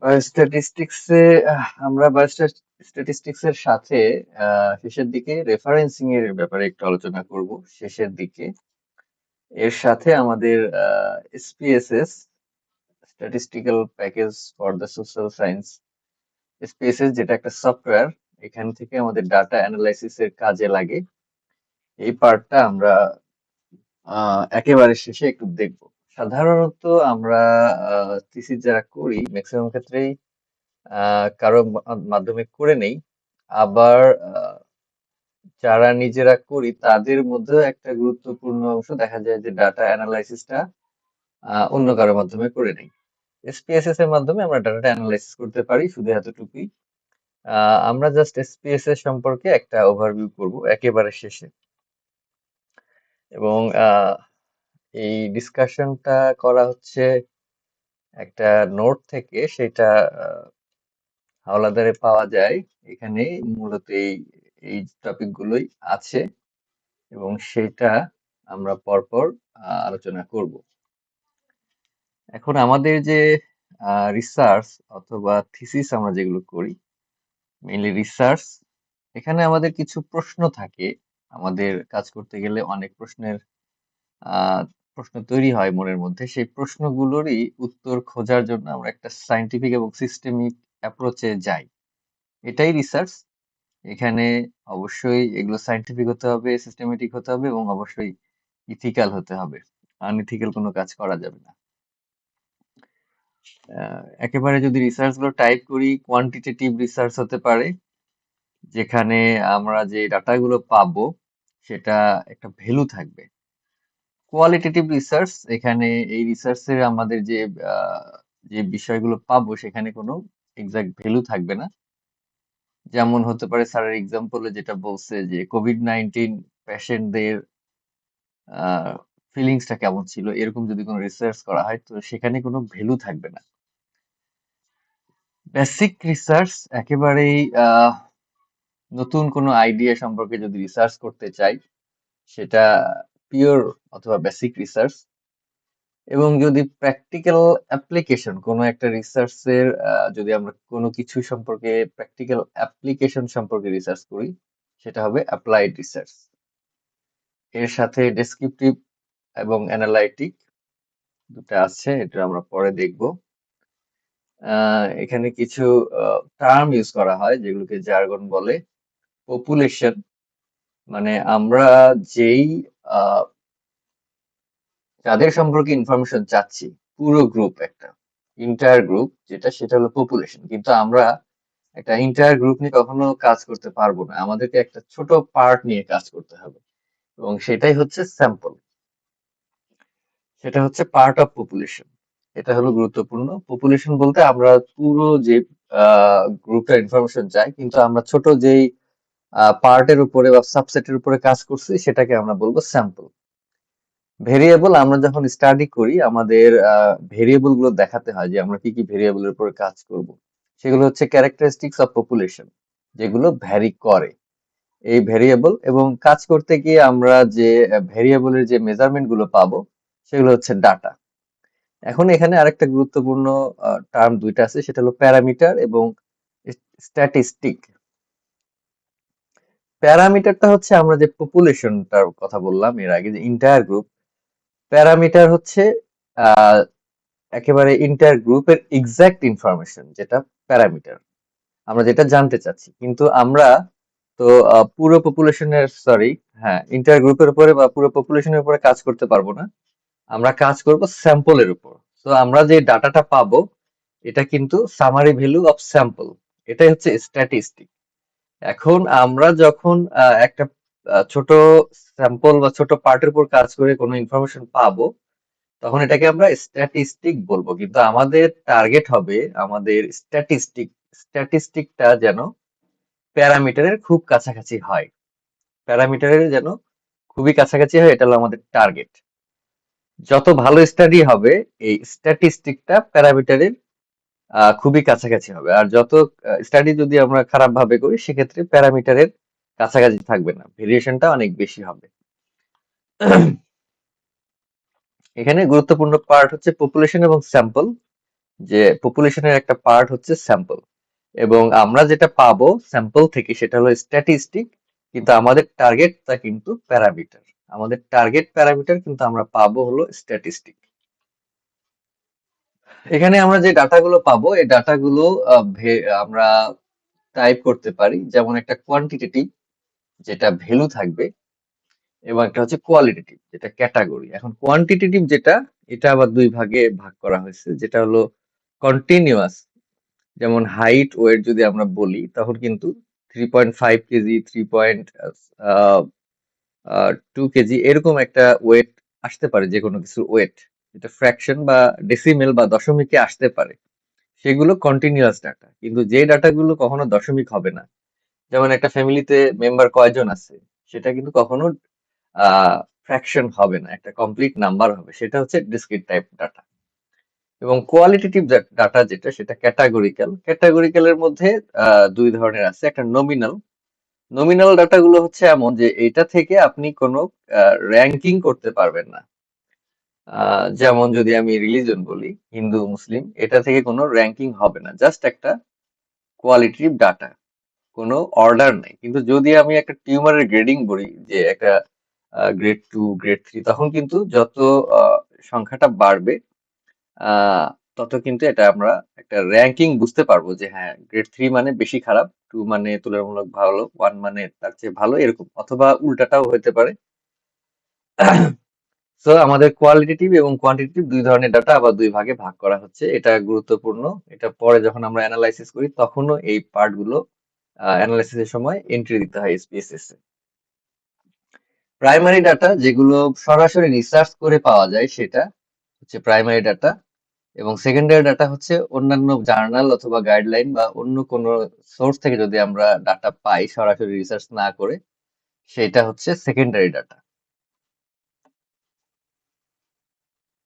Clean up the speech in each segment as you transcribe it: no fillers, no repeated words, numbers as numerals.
বায়োস্ট্যাটিস্টিক্সে আমরা বায়োস্ট্যাটিস্টিক্স এর সাথে শেষের দিকে রেফারেন্সিং এর ব্যাপারে একটু আলোচনা করব শেষের দিকে। এর সাথে আমাদের SPSS, statistical package for the social science, SPSS যেটা একটা সফটওয়্যার, এখান থেকে আমাদের ডাটা অ্যানালাইসিস এর কাজে লাগে। এই পার্টটা আমরা একেবারে শেষে একটু দেখব। সাধারণত আমরা থিসিস যারা করি ম্যাক্সিমাম ক্ষেত্রেই কারো মাধ্যমে করে নেই। আবার যারা নিজেরা করি তাদের মধ্যেও একটা গুরুত্বপূর্ণ অংশ দেখা যায় যে ডাটা অ্যানালাইসিসটা অন্য কারো মাধ্যমে করে নেই। এসপিএসএস এর মাধ্যমে আমরা ডাটাটা অ্যানালাইসিস করতে পারি, শুধু এতটুকুই। আমরা জাস্ট এসপিএসএস সম্পর্কে একটা ওভারভিউ করব একেবারে শেষে। এবং এই ডিসকাশনটা করা হচ্ছে একটা নোট থেকে, সেটা হাওলাদারে পাওয়া যায়। এখানে মূলত এই এই টপিক গুলোই আছে এবং সেটা আমরা পরপর আলোচনা করব। এখন আমাদের যে রিসার্চ অথবা থিসিস আমরা যেগুলো করি, মেইনলি রিসার্চ, এখানে আমাদের কিছু প্রশ্ন থাকে। আমাদের কাজ করতে গেলে অনেক প্রশ্ন তৈরি হয় মনের মধ্যে। সেই প্রশ্নগুলোরই উত্তর খোঁজার জন্য আমরা একটা সায়েন্টিফিক এবং সিস্টেমিক অ্যাপ্রোচে যাই। এটাই রিসার্চ। এখানে অবশ্যই এগুলো সায়েন্টিফিক হতে হবে, সিস্টেমেটিক হতে হবে এবং অবশ্যই ইথিক্যাল হতে হবে। আনইথিক্যাল কোনো কাজ করা যাবে না। একেবারে যদি রিসার্চ গুলো টাইপ করি, কোয়ান্টিটেটিভ রিসার্চ হতে পারে, যেখানে আমরা যে ডাটাগুলো পাবো সেটা একটা ভ্যালু থাকবে। কোয়ালিটেটিভ রিসার্চ, এখানে এই রিসার্চের আমাদের যে বিষয়গুলো পাবো সেখানে কোনো এক্সাক্ট ভ্যালু থাকবে না। যেমন হতে পারে স্যারের এক্সাম্পলে যেটা বলছে যে কোভিড-19 পেশেন্টদের ফিলিংসটা কেমন ছিল, এরকম যদি কোনো রিসার্চ করা হয় তো সেখানে কোনো ভ্যালু থাকবে না। বেসিক রিসার্চ, একেবারেই নতুন কোনো আইডিয়া সম্পর্কে যদি রিসার্চ করতে চাই সেটা পিওর অথবা বেসিক রিসার্চ। এবং যদি প্র্যাকটিক্যাল অ্যাপ্লিকেশন কোনো একটা রিসার্চের, যদি আমরা কোনো কিছু সম্পর্কে প্র্যাকটিক্যাল অ্যাপ্লিকেশন সম্পর্কে রিসার্চ করি সেটা হবে অ্যাপ্লাইড রিসার্চ। এর সাথে ডেসক্রিপটিভ এবং অ্যানালাইটিক দুটো আছে, এটা আমরা পরে দেখব। এখানে কিছু টার্ম ইউজ করা হয় যেগুলোকে জার্গন বলে। পপুলেশন মানে আমরা যেই যাদের সম্পর্কে ইনফরমেশন চাচ্ছি, পুরো গ্রুপ, একটা ইন্টায়ার গ্রুপ যেটা, সেটা হলো পপুলেশন। কিন্তু আমরা একটা ইন্টায়ার গ্রুপ নিয়ে কখনো কাজ করতে পারবো না, আমাদেরকে একটা ছোট পার্ট নিয়ে কাজ করতে হবে এবং সেটাই হচ্ছে স্যাম্পল, সেটা হচ্ছে পার্ট অফ পপুলেশন। এটা হলো গুরুত্বপূর্ণ। পপুলেশন বলতে আমরা পুরো যে গ্রুপটা ইনফরমেশন চাই, কিন্তু আমরা ছোট যেই পার্টের উপরে বা সাবসেটের উপরে কাজ করছি সেটাকে আমরা বলবো স্যাম্পল। ভেরিয়েবল, আমরা যখন স্টাডি করি আমাদের ভেরিয়েবল গুলো দেখাতে হয় যে আমরা কি কি ভেরিয়েবলের উপরে কাজ করব। সেগুলো হচ্ছে ক্যারেক্টারিস্টিক্স অফ পপুলেশন, যেগুলো ভ্যারি করে এই ভেরিয়েবল। এবং কাজ করতে গিয়ে আমরা যে ভেরিয়েবলের যে মেজারমেন্ট গুলো পাবো সেগুলো হচ্ছে ডাটা। এখন এখানে আরেকটা গুরুত্বপূর্ণ টার্ম দুইটা আছে, সেটা হলো প্যারামিটার এবং স্ট্যাটিস্টিক। প্যারামিটারটা হচ্ছে আমরা যে পপুলেশনটার কথা বললাম এর আগে, যে ইন্টায়ার গ্রুপ। প্যারামিটার হচ্ছে আহ একেবারে ইন্টার গ্রুপের এক্সাক্ট ইনফরমেশন, যেটা প্যারামিটার, আমরা যেটা জানতে চাচ্ছি। কিন্তু আমরা তো পুরো পপুলেশনের, সরি, হ্যাঁ, ইন্টার গ্রুপের উপরে বা পুরো পপুলেশনের উপরে কাজ করতে পারবো না, আমরা কাজ করব স্যাম্পলের উপর। তো আমরা যে ডাটাটা পাবো এটা কিন্তু সামারি ভ্যালু অফ স্যাম্পল, এটাই হচ্ছে স্ট্যাটিস্টিক। এখন আমরা যখন একটা ছোট স্যাম্পল বা ছোট পার্টের উপর কাজ করে কোনো ইনফরমেশন পাবো তখন এটাকে আমরা স্ট্যাটিস্টিক বলবো। কিন্তু আমাদের টার্গেট হবে আমাদের স্ট্যাটিস্টিকটা যেন প্যারামিটারের খুব কাছাকাছি হয়, প্যারামিটারের যেন খুবই কাছাকাছি হয়, এটা হলো আমাদের টার্গেট। যত ভালো স্টাডি হবে এই স্ট্যাটিস্টিকটা প্যারামিটারের খুবই কাছাকাছি হবে। আর যত স্টাডি যদি আমরা খারাপ ভাবে করি সেক্ষেত্রে প্যারামিটারের কাছাকাছি থাকবে না, ভেরিয়েশনটা অনেক বেশি হবে। এখানে গুরুত্বপূর্ণ পার্ট হচ্ছে পপুলেশন এবং স্যাম্পল। যে পপুলেশনের একটা পার্ট হচ্ছে স্যাম্পল, এবং আমরা যেটা পাবো স্যাম্পল থেকে সেটা হলো স্ট্যাটিস্টিক, কিন্তু আমাদের টার্গেটটা কিন্তু প্যারামিটার। আমাদের টার্গেট প্যারামিটার কিন্তু আমরা পাবো হলো স্ট্যাটিস্টিক। এখানে আমরা যে ডাটাগুলো পাবো এই ডাটাগুলো আমরা টাইপ করতে পারি, যেমন একটা কোয়ান্টিটেটিভ যেটা ভ্যালু থাকবে, এবং একটা হচ্ছে কোয়ালিটেটিভ যেটা ক্যাটাগরি। এখন কোয়ান্টিটেটিভ যেটা, এটা আবার দুই ভাগে ভাগ করা হয়েছে, যেটা হলো কন্টিনিউয়াস, যেমন হাইট ওয়েট যদি আমরা বলি তখন কিন্তু 3.5 কেজি, 3.2 কেজি এরকম একটা ওয়েট আসতে পারে, যে কোনো কিছুর ওয়েট, যেটা ফ্র্যাকশন বা ডেসিমেল বা দশমিকে আসতে পারে, সেগুলো কন্টিনিউয়াস ডাটা। কিন্তু যে ডাটাগুলো কখনো দশমিক হবে না, যেমন একটা ফ্যামিলিতে মেম্বার কয়জন আছে, সেটা কিন্তু কখনো ফ্র্যাকশন হবে না, একটা কমপ্লিট নাম্বার হবে, সেটা হচ্ছে ডিসক্রিট টাইপ ডাটা। এবং কোয়ালিটেটিভ ডাটা যেটা, সেটা ক্যাটাগরিক্যাল। ক্যাটাগরিক্যালের মধ্যে দুই ধরনের আছে, একটা নমিনাল। নমিনাল ডাটাগুলো হচ্ছে এমন যে এটা থেকে আপনি কোনো র্যাঙ্কিং করতে পারবেন না। যেমন যদি আমি রিলিজন বলি, হিন্দু মুসলিম, এটা থেকে কোনো র্যাঙ্কিং হবে না, জাস্ট একটা কোয়ালিটিভ ডাটা, কোনো অর্ডার নাই। কিন্তু যদি আমি একটা টিউমারের গ্রেডিং বলি, যে একটা গ্রেড 2, গ্রেড 3, তখন কিন্তু যত আহ, সংখ্যাটা বাড়বে, আহ, তত কিন্তু এটা আমরা একটা র্যাঙ্কিং বুঝতে পারবো, যে হ্যাঁ গ্রেড 3 মানে বেশি খারাপ, 2 মানে তুলনামূলক ভালো, 1 মানে তার চেয়ে ভালো, এরকম, অথবা উল্টাটাও হতে পারে। সো আমাদের কোয়ালিটেটিভ এবং কোয়ান্টিটেটিভ দুই ধরনের ডাটা আবার দুই ভাগে ভাগ করা হচ্ছে, এটা গুরুত্বপূর্ণ। এটা পরে যখন আমরা অ্যানালাইসিস করি তখনও এই পার্ট গুলো অ্যানালাইসিসের সময় এন্ট্রি দিতে হয় এসপিএসএস এ। প্রাইমারি ডাটা যেগুলো সরাসরি রিসার্চ করে পাওয়া যায়, সেটা হচ্ছে প্রাইমারি ডাটা। এবং সেকেন্ডারি ডাটা হচ্ছে অন্যান্য জার্নাল অথবা গাইডলাইন বা অন্য কোনো সোর্স থেকে যদি আমরা ডাটা পাই সরাসরি রিসার্চ না করে, সেটা হচ্ছে সেকেন্ডারি ডাটা।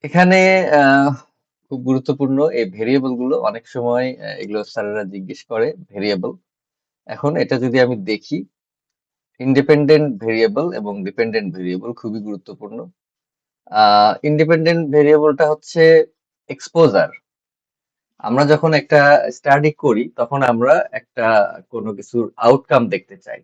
এখানে আহ, খুব গুরুত্বপূর্ণ এই ভেরিয়েবল গুলো, অনেক সময় এগুলো স্যারেরা জিজ্ঞেস করে ভেরিয়েবল। এখন এটা যদি আমি দেখি, ইন্ডিপেন্ডেন্ট ভেরিয়েবল এবং ডিপেন্ডেন্ট ভেরিয়েবল খুবই গুরুত্বপূর্ণ। ইন্ডিপেন্ডেন্ট ভেরিয়েবলটা হচ্ছে এক্সপোজার। আমরা যখন একটা স্টাডি করি তখন আমরা একটা কোনো কিছুর আউটকাম দেখতে চাই।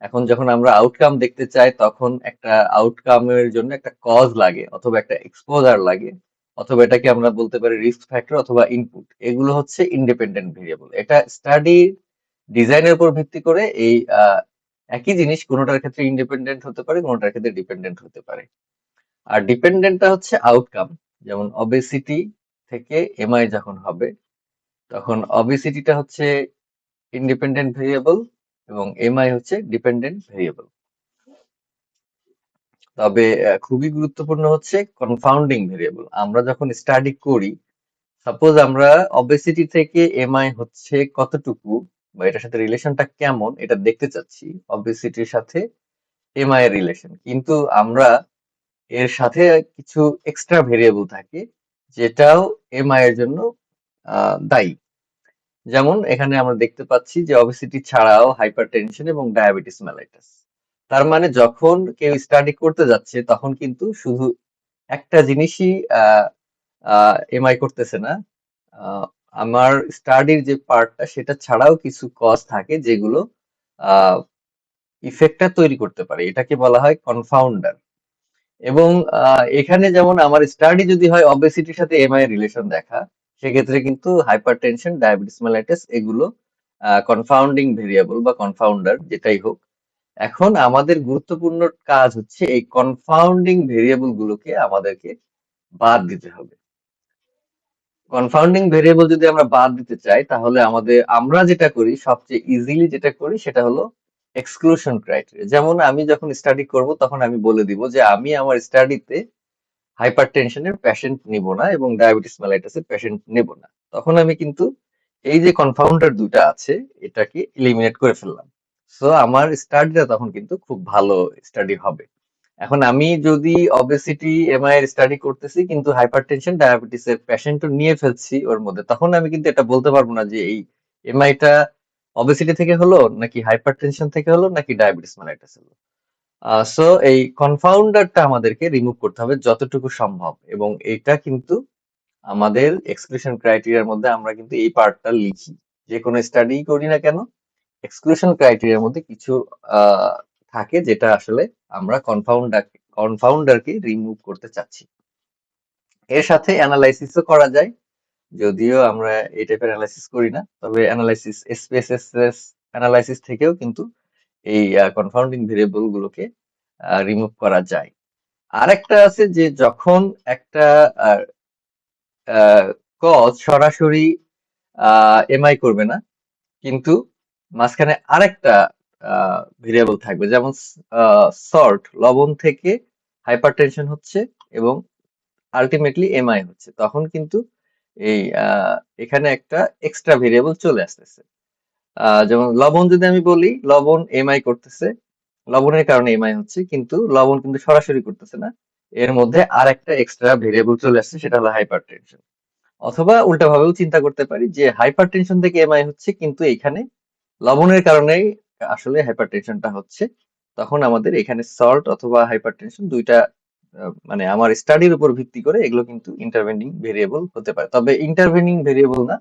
এখন যখন আমরা আউটকাম দেখতে চাই তখন একটা আউটকামের জন্য একটা কজ লাগে, অথবা একটা এক্সপোজার লাগে, অথবা এটাকে আমরা বলতে পারি রিস্ক ফ্যাক্টর অথবা ইনপুট। এগুলো হচ্ছে ইন্ডিপেন্ডেন্ট ভেরিয়েবল। এটা স্টাডি ডিজাইনের উপর ভিত্তি করে এই একই জিনিস কোনোটার ক্ষেত্রে ইন্ডিপেন্ডেন্ট হতে পারে, কোনোটার ক্ষেত্রে ডিপেন্ডেন্ট হতে পারে। আর ডিপেন্ডেন্টটা হচ্ছে আউটকাম, যেমন অবেসিটি থেকে এমআই যখন হবে, তখন অবেসিটিটা হচ্ছে ইন্ডিপেন্ডেন্ট ভেরিয়েবল এবং এমআই হচ্ছে ডিপেন্ডেন্ট ভেরিয়েবল। তবে খুবই গুরুত্বপূর্ণ হচ্ছে কনফাউন্ডিং ভেরিয়েবল। আমরা যখন স্টাডি করি, সাপোজ আমরা অবেসিটি থেকে এমআই হচ্ছে কতটুকু বা এটার সাথে রিলেশনটা কেমন এটা দেখতে চাচ্ছি, অবেসিটির সাথে এমআই এর রিলেশন, কিন্তু আমরা এর সাথে কিছু এক্সট্রা ভেরিয়েবল থাকে যেটাও এমআই এর জন্য দায়ী। যেমন এখানে আমরা দেখতে পাচ্ছি যে অবেসিটি ছাড়াও হাইপারটেনশন এবং ডায়াবেটিস মেলাইটাস। তার মানে যখন কেউ স্টাডি করতে যাচ্ছে তখন কিন্তু শুধু একটা জিনিসই এমআই করতেছে না। আহ, আমার স্টাডির যে পার্টটা সেটা ছাড়াও কিছু কজ থাকে যেগুলো ইফেক্টটা তৈরি করতে পারে, এটাকে বলা হয় কনফাউন্ডার। এবং এখানে যেমন আমার স্টাডি যদি হয় অবেসিটির সাথে এমআই এর রিলেশন দেখা, সেক্ষেত্রে কিন্তু হাইপারটেনশন, ডায়াবেটিস মেলাইটাস এগুলো কনফাউন্ডিং ভেরিয়েবল বা কনফাউন্ডার যেটাই হোক। এখন আমাদের গুরুত্বপূর্ণ কাজ হচ্ছে এই কনফাউন্ডিং ভেরিয়েবল গুলোকে আমাদেরকে বাদ দিতে হবে। কনফাউন্ডিং ভেরিয়েবল যদি আমরা বাদ দিতে চাই তাহলে আমরা যেটা করি, সবচেয়ে ইজিলি যেটা করি সেটা হলো এক্সক্লুশন ক্রাইটেরিয়া। যেমন আমি যখন স্টাডি করব তখন আমি বলে দিব যে আমি আমার স্টাডিতে হাইপারটেনশনের পেশেন্ট নিব না এবং ডায়াবেটিস মেলাইটাসের পেশেন্ট নেব না। তখন আমি কিন্তু এই যে কনফাউন্ডার দুটা আছে এটাকে এলিমিনেট করে ফেললাম। সো আমার স্টাডিটা তখন কিন্তু খুব ভালো স্টাডি হবে। এখন আমি যদি অবেসিটি এমআই এর স্টাডি করতেছি কিন্তু হাইপারটেনশন ডায়াবেটিস এর পেশেন্টও নিয়ে ফেলছি ওর মধ্যে, তখন আমি কিন্তু এটা বলতে পারবো না যে এই এমআইটা অবেসিটি থেকে হলো নাকি হাইপারটেনশন থেকে হলো নাকি ডায়াবেটিস মেলাইটাস হলো। সো এই কনফাউন্ডারটা আমাদেরকে রিমুভ করতে হবে যতটুকু সম্ভব, এবং এটা কিন্তু আমাদের এক্সক্লুশন ক্রাইটেরিয়ার মধ্যে আমরা কিন্তু এই পার্টটা লিখি। যে কোনো স্টাডি করি না কেন, এক্সক্লুশন ক্রাইটেরিয়ার মধ্যে কিছু আহ, থাকে যেটা আসলে আমরা কনফাউন্ডারকে রিমুভ করতে চাচ্ছি। এর সাথে অ্যানালাইসিসও করা যায়, যদিও আমরা এই টাইপের অ্যানালাইসিস করি না, তবে অ্যানালাইসিস এসপিএসএস অ্যানালাইসিস থেকেও কিন্তু এই কনফাউন্ডিং ভেরিয়েবল গুলোকে রিমুভ করা যায়। আরেকটা আছে যে যখন একটা কজ সরাসরি এমআই করবে না, কিন্তু মাঝখানে আরেকটা ভেরিয়েবল থাকবে, যেমন সল্ট লবণ থেকে হাইপারটেনশন হচ্ছে এবং আলটিমেটলি এমআই হচ্ছে, তখন কিন্তু এই এখানে একটা এক্সট্রা ভেরিয়েবল চলে আসতেছে। যেমন লবণ যদি আমি বলি, লবণ এমআই করতেছে, লবণের কারণে এমআই হচ্ছে, কিন্তু লবণ কিন্তু সরাসরি করতেছে না, এর মধ্যে আর একটা এক্সট্রা ভেরিয়েবল চলে আসছে, সেটা হলো হাইপারটেনশন। অথবা উল্টা ভাবেও চিন্তা করতে পারি যে হাইপারটেনশন থেকে এমআই হচ্ছে, কিন্তু এখানে লবণের কারণেই আসলে হাইপারটেনশনটা হচ্ছে। তখন আমাদের এখানে সল্ট অথবা হাইপারটেনশন দুইটা মানে আমার স্টাডির উপর ভিত্তি করে এগুলো কিন্তু ইন্টারভেনিং ভেরিয়েবল হতে পারে, তবে ইন্টারভেনিং ভেরিয়েবল না,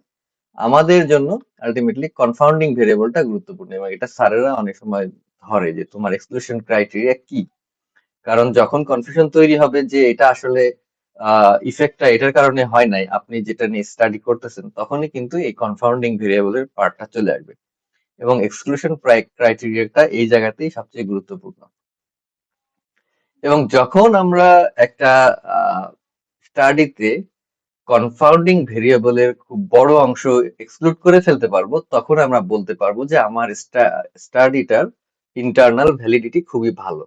আমাদের জন্য আলটিমেটলি কনফাউন্ডিং ভেরিয়েবলটা গুরুত্বপূর্ণ। এবং এটা স্যারেরা অনেক সময় ধরে যে তোমার এক্সক্লুশন ক্রাইটেরিয়া কি, কারণ যখন কনফিউশন তৈরি হবে যে এটা আসলে ইফেক্টটা এটার কারণে হয় নাই, আপনি যেটা নিয়ে স্টাডি করতেছেন, তখনই কিন্তু এই কনফাউন্ডিং ভেরিয়েবলের পার্টটা চলে আসবে। এবং এক্সক্লুশন ক্রাইটেরিয়াটা এই জায়গাতেই সবচেয়ে গুরুত্বপূর্ণ। এবং যখন আমরা একটা স্টাডিতে কনফাউন্ডিং ভেরিয়েবলের খুব বড় অংশ এক্সক্লুড করে ফেলতে পারবো, তখন আমরা বলতে পারবো যে আমার স্টাডিটার ইন্টারনাল ভ্যালিডিটি খুবই ভালো।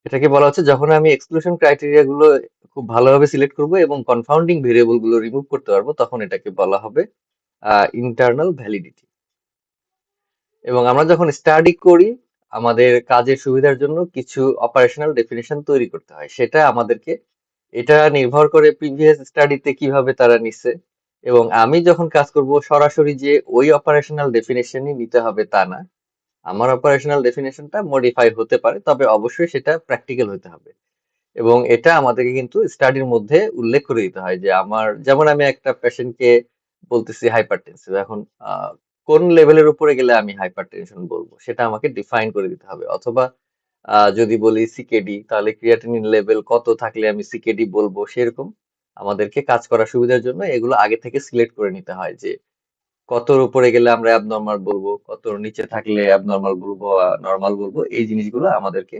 এটাকে বলা হচ্ছে যখন আমি এক্সক্লুশন ক্রাইটেরিয়া গুলো খুব ভালোভাবে সিলেক্ট করব এবং কনফাউন্ডিং ভেরিয়েবল গুলো রিমুভ করতে পারবো, তখন এটাকে বলা হবে ইন্টারনাল ভ্যালিডিটি। এবং আমরা যখন স্টাডি করি, আমাদের কাজের সুবিধার জন্য কিছু অপারেশনাল ডেফিনেশন তৈরি করতে হয়, সেটা আমাদেরকে এটা নির্ভর করে প্রিভিয়াস স্টাডিতে কিভাবে তারা নিছে। এবং আমি যখন কাজ করব সরাসরি যে ওই অপারেশনাল ডেফিনেশনই নিতে হবে তা না, আমার অপারেশনাল ডেফিনেশনটা মডিফাই হতে পারে, তবে অবশ্যই সেটা প্র্যাকটিক্যাল হতে হবে। এবং এটা আমাদেরকে কিন্তু স্টাডির মধ্যে উল্লেখ করে দিতে হয় যে আমার, যেমন আমি একটা পেশেন্টকে বলতেছি হাইপারটেনসিভ, এখন কোন লেভেলের উপরে গেলে আমি হাইপারটেনশন বলবো সেটা আমাকে ডিফাইন করে দিতে হবে। অথবা যদি বলি সিকেডি, তাহলে ক্রিয়াটিনিন লেভেল কত থাকলে আমি সিকেডি বলবো, সেরকম আমাদেরকে কাজ করার সুবিধার জন্য এগুলো আগে থেকে সিলেক্ট করে নিতে হয় যে কতর উপরে গেলে আমরা অ্যাবনর্মাল বলবো, কতর নিচে থাকলে অ্যাবনর্মাল বলবো, নর্মাল বলবো, এই জিনিসগুলো আমাদেরকে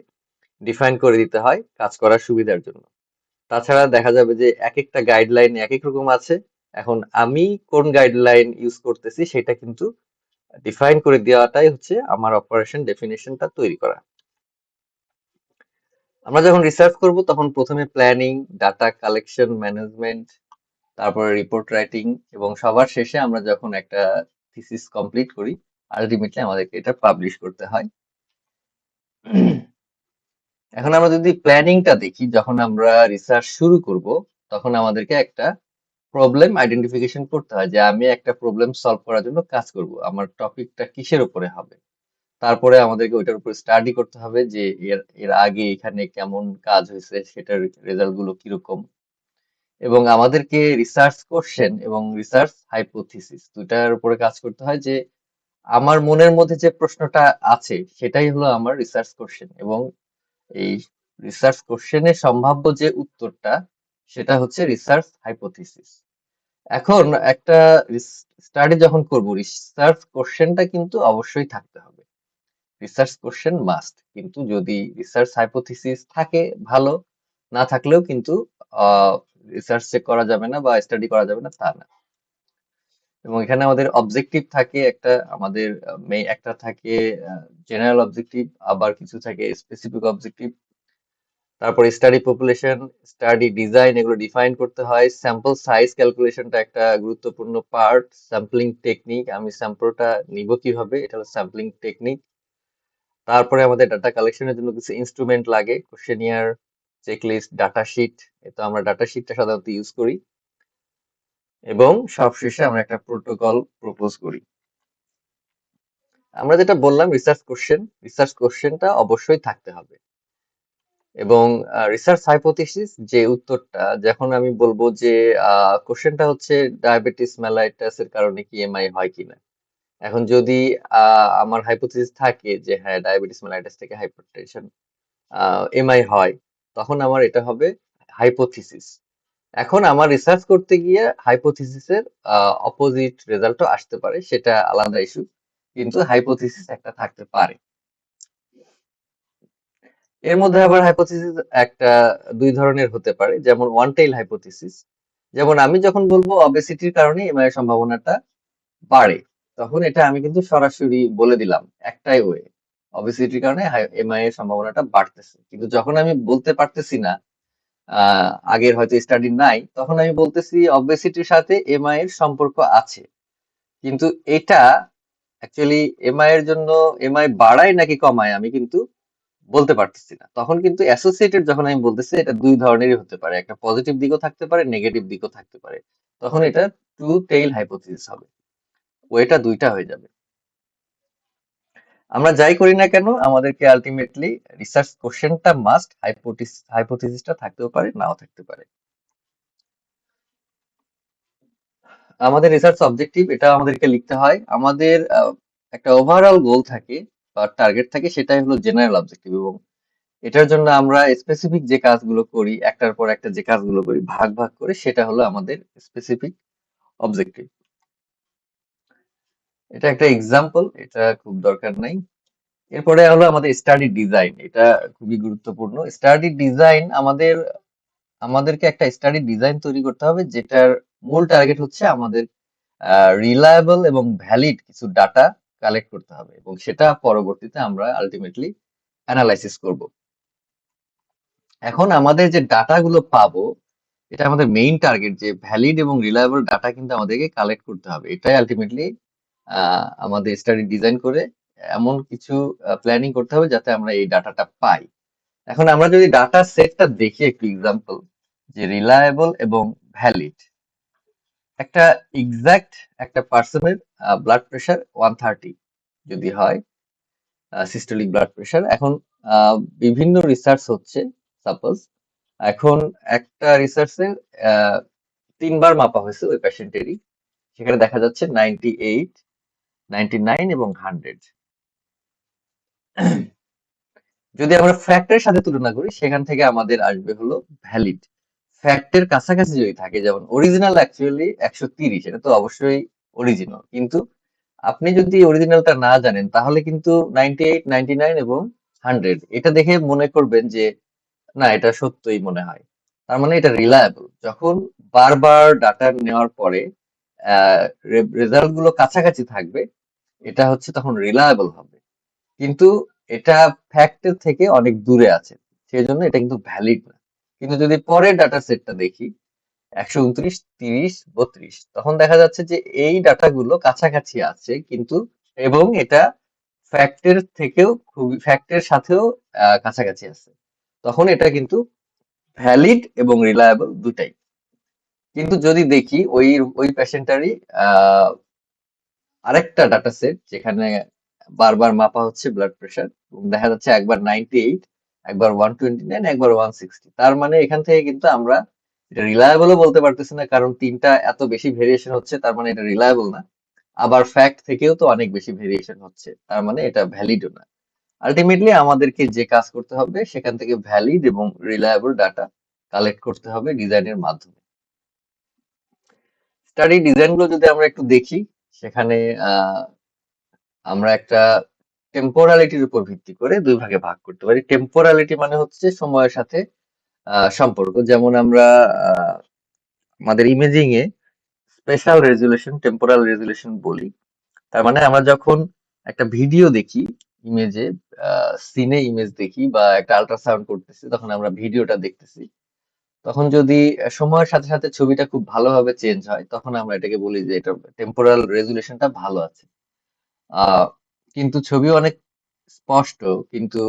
ডিফাইন করে দিতে হয় কাজ করার সুবিধার জন্য। তাছাড়া দেখা যাবে যে এক একটা গাইডলাইন এক এক রকম আছে, এখন আমি কোন গাইডলাইন ইউজ করতেছি সেটা কিন্তু ডিফাইন করে দেওয়াটাই হচ্ছে আমার অপারেশন ডেফিনেশনটা তৈরি করা। আমরা যখন রিসার্চ করব তখন প্রথমে প্ল্যানিং, ডাটা কালেকশন, ম্যানেজমেন্ট, তারপরে রিপোর্ট রাইটিং, এবং সবার শেষে আমরা যখন একটা থিসিস কমপ্লিট করি, আলটিমেটলি আমাদেরকে এটা পাবলিশ করতে হয়। এখন আমরা যদি প্ল্যানিংটা দেখি, যখন আমরা রিসার্চ শুরু করব তখন আমাদেরকে একটা প্রবলেম আইডেন্টিফিকেশন করতে হয় যে আমি একটা প্রবলেম সলভ করার জন্য কাজ করব, আমার টপিকটা কিসের উপরে হবে। তারপরে আমাদেরকে ওইটার উপর স্টাডি করতে হবে যে এর এর আগে এখানে কেমন কাজ হয়েছে, সেটার রেজাল্ট গুলো কিরকম। এবং আমাদেরকে রিসার্চ কোশ্চেন এবং রিসার্চ হাইপোথিসিস দুটার উপরে কাজ করতে হয়, যে আমার মনের মধ্যে যে প্রশ্নটা আছে সেটাই হলো আমার রিসার্চ কোশ্চেন, এবং এই রিসার্চ কোশ্চেনের সম্ভাব্য যে উত্তরটা সেটা হচ্ছে রিসার্চ হাইপোথিসিস। এখন একটা স্টাডি যখন করব, রিসার্চ কোশ্চেনটা কিন্তু অবশ্যই থাকতে হবে, রিসার্চ কোশ্চেন মাস্ট। কিন্তু যদি রিসার্চ হাইপোথিসিস থাকে ভালো, না থাকলেও কিন্তু রিসার্চ চেক করা যাবে না বা স্টাডি করা যাবে না তা না। এবং এখানে আমাদের অবজেক্টিভ থাকে একটা, আমাদের একটা থাকে জেনারেল অবজেক্টিভ, আবার কিছু থাকে স্পেসিফিক অবজেক্টিভ। তারপরে স্টাডি পপুলেশন, স্টাডি ডিজাইন, এগুলো ডিফাইন করতে হয়। স্যাম্পল সাইজ ক্যালকুলেশনটা একটা গুরুত্বপূর্ণ পার্ট। স্যাম্পলিং টেকনিক, আমি স্যাম্পলটা নিব কিভাবে, এটা হলো স্যাম্পলিং টেকনিক। তারপরে আমাদের ডাটা কালেকশনের জন্য কিছু ইনস্ট্রুমেন্ট লাগে, কোশ্চেনিয়ার, চেকলিস্ট, ডাটা শিট, তো আমরা ডাটা শিটটা সাধারণত ইউজ করি। এবং সবশেষে আমরা একটা প্রোটোকল প্রপোজ করি। আমরা যেটা বললাম রিসার্চ কোশ্চেনটা অবশ্যই থাকতে হবে। এবং রিসার্চ হাইপোথিসিস যে উত্তরটা, যখন আমি বলবো যে কোশ্চেনটা হচ্ছে ডায়াবেটিস মেলাইটাসের কারণে কি এমআই হয় কিনা। এখন যদি আমার হাইপোথিসিস থাকে যে হ্যাঁ ডায়াবেটিস মেলাইটাস থেকে হাইপারটেনশন এমআই হয়, তখন আমার এটা হবে হাইপোথিসিস। এখন আমার রিসার্চ করতে গিয়ে হাইপোথিসিসের অপোজিট রেজাল্টও আসতে পারে, সেটা আলাদা ইস্যু, কিন্তু হাইপোথিসিস একটা থাকতে পারে। এর মধ্যে আবার হাইপোথিসিস একটা দুই ধরনের হতে পারে, যেমন ওয়ান টেইল হাইপোথিসিস। যেমন আমি যখন বলবো অবেসিটির কারণে এমআই এর সম্ভাবনাটা বাড়ে, তখন এটা আমি কিন্তু সরাসরি বলে দিলাম একটাই ওয়ে, অবেসিটির কারণে এমআই এর সম্ভাবনাটা বাড়তেছে। কিন্তু যখন আমি বলতে পারতেছি না, আগের হয়তো স্টাডি নাই, তখন আমি বলতেছি অবেসিটির সাথে এমআই এর সম্পর্ক আছে, কিন্তু এটা অ্যাকচুয়ালি এমআই এর জন্য এমআই বাড়ায় নাকি কমায় আমি কিন্তু বলতে পারতেছি না। তখন কিন্তু অ্যাসোসিয়েটেড যখন আমি বলতেছি, এটা দুই ধরনেরই হতে পারে, একটা পজিটিভ দিকও থাকতে পারে, নেগেটিভ দিকও থাকতে পারে। তখন এটা টু টেইল হাইপোথিসিস হবে, ওয়েটা দুইটা হয়ে যাবে। আমরা যাই করি না কেন, আমাদেরকে আলটিমেটলি রিসার্চ কোশ্চেনটা মাস্ট, হাইপোথিসিসটা থাকতেও পারে, নাও থাকতে পারে। আমাদের রিসার্চ অবজেক্টিভ এটা আমাদেরকে লিখতে হয়। আমাদের একটা ওভারঅল গোল থাকে বা টার্গেট থাকে, সেটাই হলো জেনারেল অবজেক্টিভ। এবং এটার জন্য আমরা স্পেসিফিক যে কাজগুলো করি, একটার পর একটা যে কাজগুলো করি ভাগ ভাগ করে, সেটা হলো আমাদের স্পেসিফিক অবজেক্টিভ। এটা একটা এক্সাম্পল, এটা খুব দরকার নাই। এরপরে হলো আমাদের স্টাডি ডিজাইন, এটা খুবই গুরুত্বপূর্ণ। স্টাডি ডিজাইন আমাদেরকে একটা স্টাডি ডিজাইন তৈরি করতে হবে, যেটার মূল টার্গেট হচ্ছে আমাদের রিলায়েবল এবং ভ্যালিড কিছু ডাটা কালেক্ট করতে হবে, এবং সেটা পরবর্তীতে আমরা আলটিমেটলি অ্যানালাইসিস করব। এখন আমাদের যে ডাটাগুলো পাবো, এটা আমাদের মেইন টার্গেট, যে ভ্যালিড এবং রিলায়েবল ডাটা কিন্তু আমাদেরকে কালেক্ট করতে হবে। এটাই আলটিমেটলি আমাদের স্টাডি ডিজাইন করে এমন কিছু প্ল্যানিং করতে হবে যাতে আমরা এই ডাটাটা পাই। এখন আমরা যদি ডাটা সেটটা দেখি, একটু এক্সাম্পল, যে রিলায়েবল এবং ভ্যালিড, একটা এক্সাক্ট একটা পার্সনের ব্লাড প্রেশার 130 যদি হয়, সিস্টোলিক ব্লাড প্রেশার। এখন বিভিন্ন রিসার্চ হচ্ছে, সাপোজ এখন একটা রিসার্চে 3 বার মাপা হয়েছে ওই পেশেন্টেরই, সেখানে দেখা যাচ্ছে 98, 99 এবং 100। যদি আমরা ফ্যাক্টের সাথে তুলনা করি, সেখান থেকে আমাদের আসবে হলো ভ্যালিড। ফ্যাক্টের কাছাকাছি যদি থাকে, যেমন অরিজিনাল অ্যাকচুয়ালি 130, এটা তো অবশ্যই অরিজিনাল, কিন্তু আপনি যদি অরিজিনালটা না জানেন, তাহলে কিন্তু 98, 99 এবং 100 এটা দেখে মনে করবেন যে না, এটা সত্যই মনে হয়, তার মানে এটা রিলায়েবল। যখন বারবার ডাটা নেওয়ার পরে রেজাল্ট গুলো কাছাকাছি থাকবে, এটা হচ্ছে তখন রিলায়েবল হবে। কিন্তু এটা ফ্যাক্টের থেকে অনেক দূরে আছে, সেই জন্য এটা কিন্তু ভ্যালিড না। কিন্তু যদি পরের ডাটা সেটটা দেখি, 129, 30, 32, তখন দেখা যাচ্ছে যে এই ডাটাগুলো কাছাকাছি আছে, কিন্তু এবং এটা ফ্যাক্টের সাথেও কাছাকাছি আছে, তখন এটা কিন্তু ভ্যালিড এবং রিলায়েবল দুটাই। কিন্তু যদি দেখি ওই ওই পেশেন্টারই আরেকটা ডাটা সেট, যেখানে বারবার মাপা হচ্ছে ব্লাড প্রেশার, এবং দেখা যাচ্ছে একবার 98, একবার 129, একবার 160, তার মানে এখান থেকে কিন্তু আমরা এটা রিলায়েবলও বলতে পারতেছি না, কারণ তিনটা এত বেশি ভেরিয়েশন হচ্ছে, তার মানে এটা রিলায়েবল না। আবার ফ্যাক্ট থেকেও তো অনেক বেশি ভেরিয়েশন হচ্ছে, তার মানে এটা ভ্যালিডও না। আলটিমেটলি আমাদেরকে যে কাজ করতে হবে, সেখান থেকে ভ্যালিড এবং রিলায়েবল ডাটা কালেক্ট করতে হবে ডিজাইনের মাধ্যমে। স্টাডি ডিজাইন গুলো যদি আমরা একটু দেখি, সেখানে আহ, আমরা একটা টেম্পোরালিটির উপর ভিত্তি করে দুই ভাগে ভাগ করতে পারি। টেম্পোরালিটি মানে হচ্ছে সময়ের সাথে সম্পর্ক। যেমন আমরা আহ, আমাদের imaging a special resolution, temporal resolution বলি। তার মানে আমরা যখন একটা ভিডিও দেখি, ইমেজে সিনে ইমেজ দেখি, বা একটা আল্ট্রাসাউন্ড করতেছি, তখন আমরা ভিডিওটা দেখতেছি, তখন যদি সময়ের সাথে সাথে ছবিটা খুব ভালোভাবে চেঞ্জ হয়, তখন আমরা এটাকে বলি যে এটা টেম্পোরাল রেজুলেশনটা ভালো আছে। আহ কিন্তু ছবি অনেক স্পষ্ট, কিন্তু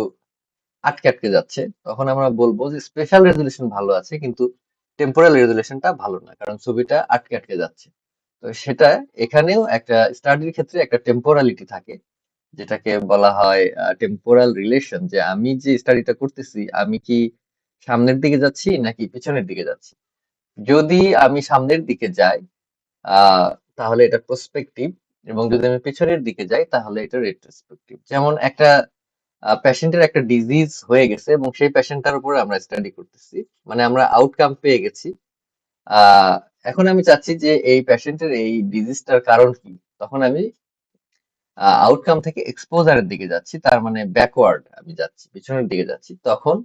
আটকে আটকে যাচ্ছে, তখন আমরা বলবো যে স্পেশাল রেজুলেশন ভালো আছে, কিন্তু টেম্পোরাল রেজুলেশনটা ভালো না, কারণ ছবিটা আটকে আটকে যাচ্ছে। তো সেটা এখানেও একটা স্টাডির ক্ষেত্রে একটা টেম্পোরালিটি থাকে, যেটাকে বলা হয় টেম্পোরাল রিলেশন, যে আমি যে স্টাডিটা করতেছি, আমি কি সামনের দিকে যাচ্ছি নাকি পেছনের দিকে যাচ্ছি। যদি আমি সামনের দিকে যাই আহ তাহলে এটা প্রসপেক্টিভ, এবং যদি আমি পেছনের দিকে যাই তাহলে এটা রেট্রোস্পেক্টিভ। যেমন একটা পেশেন্টের একটা ডিজিজ হয়ে গেছে এবং সেই পেশেন্টটার উপরে আমরা স্টাডি করতেছি, মানে আমরা আউটকাম পেয়ে গেছি। আহ এখন আমি চাচ্ছি যে এই পেশেন্টের এই ডিজিজটার কারণ কি। তখন আমি আউটকাম থেকে এক্সপোজারের দিকে যাচ্ছি, তার মানে ব্যাকওয়ার্ড আমি যাচ্ছি, পিছনের দিকে যাচ্ছি, তখন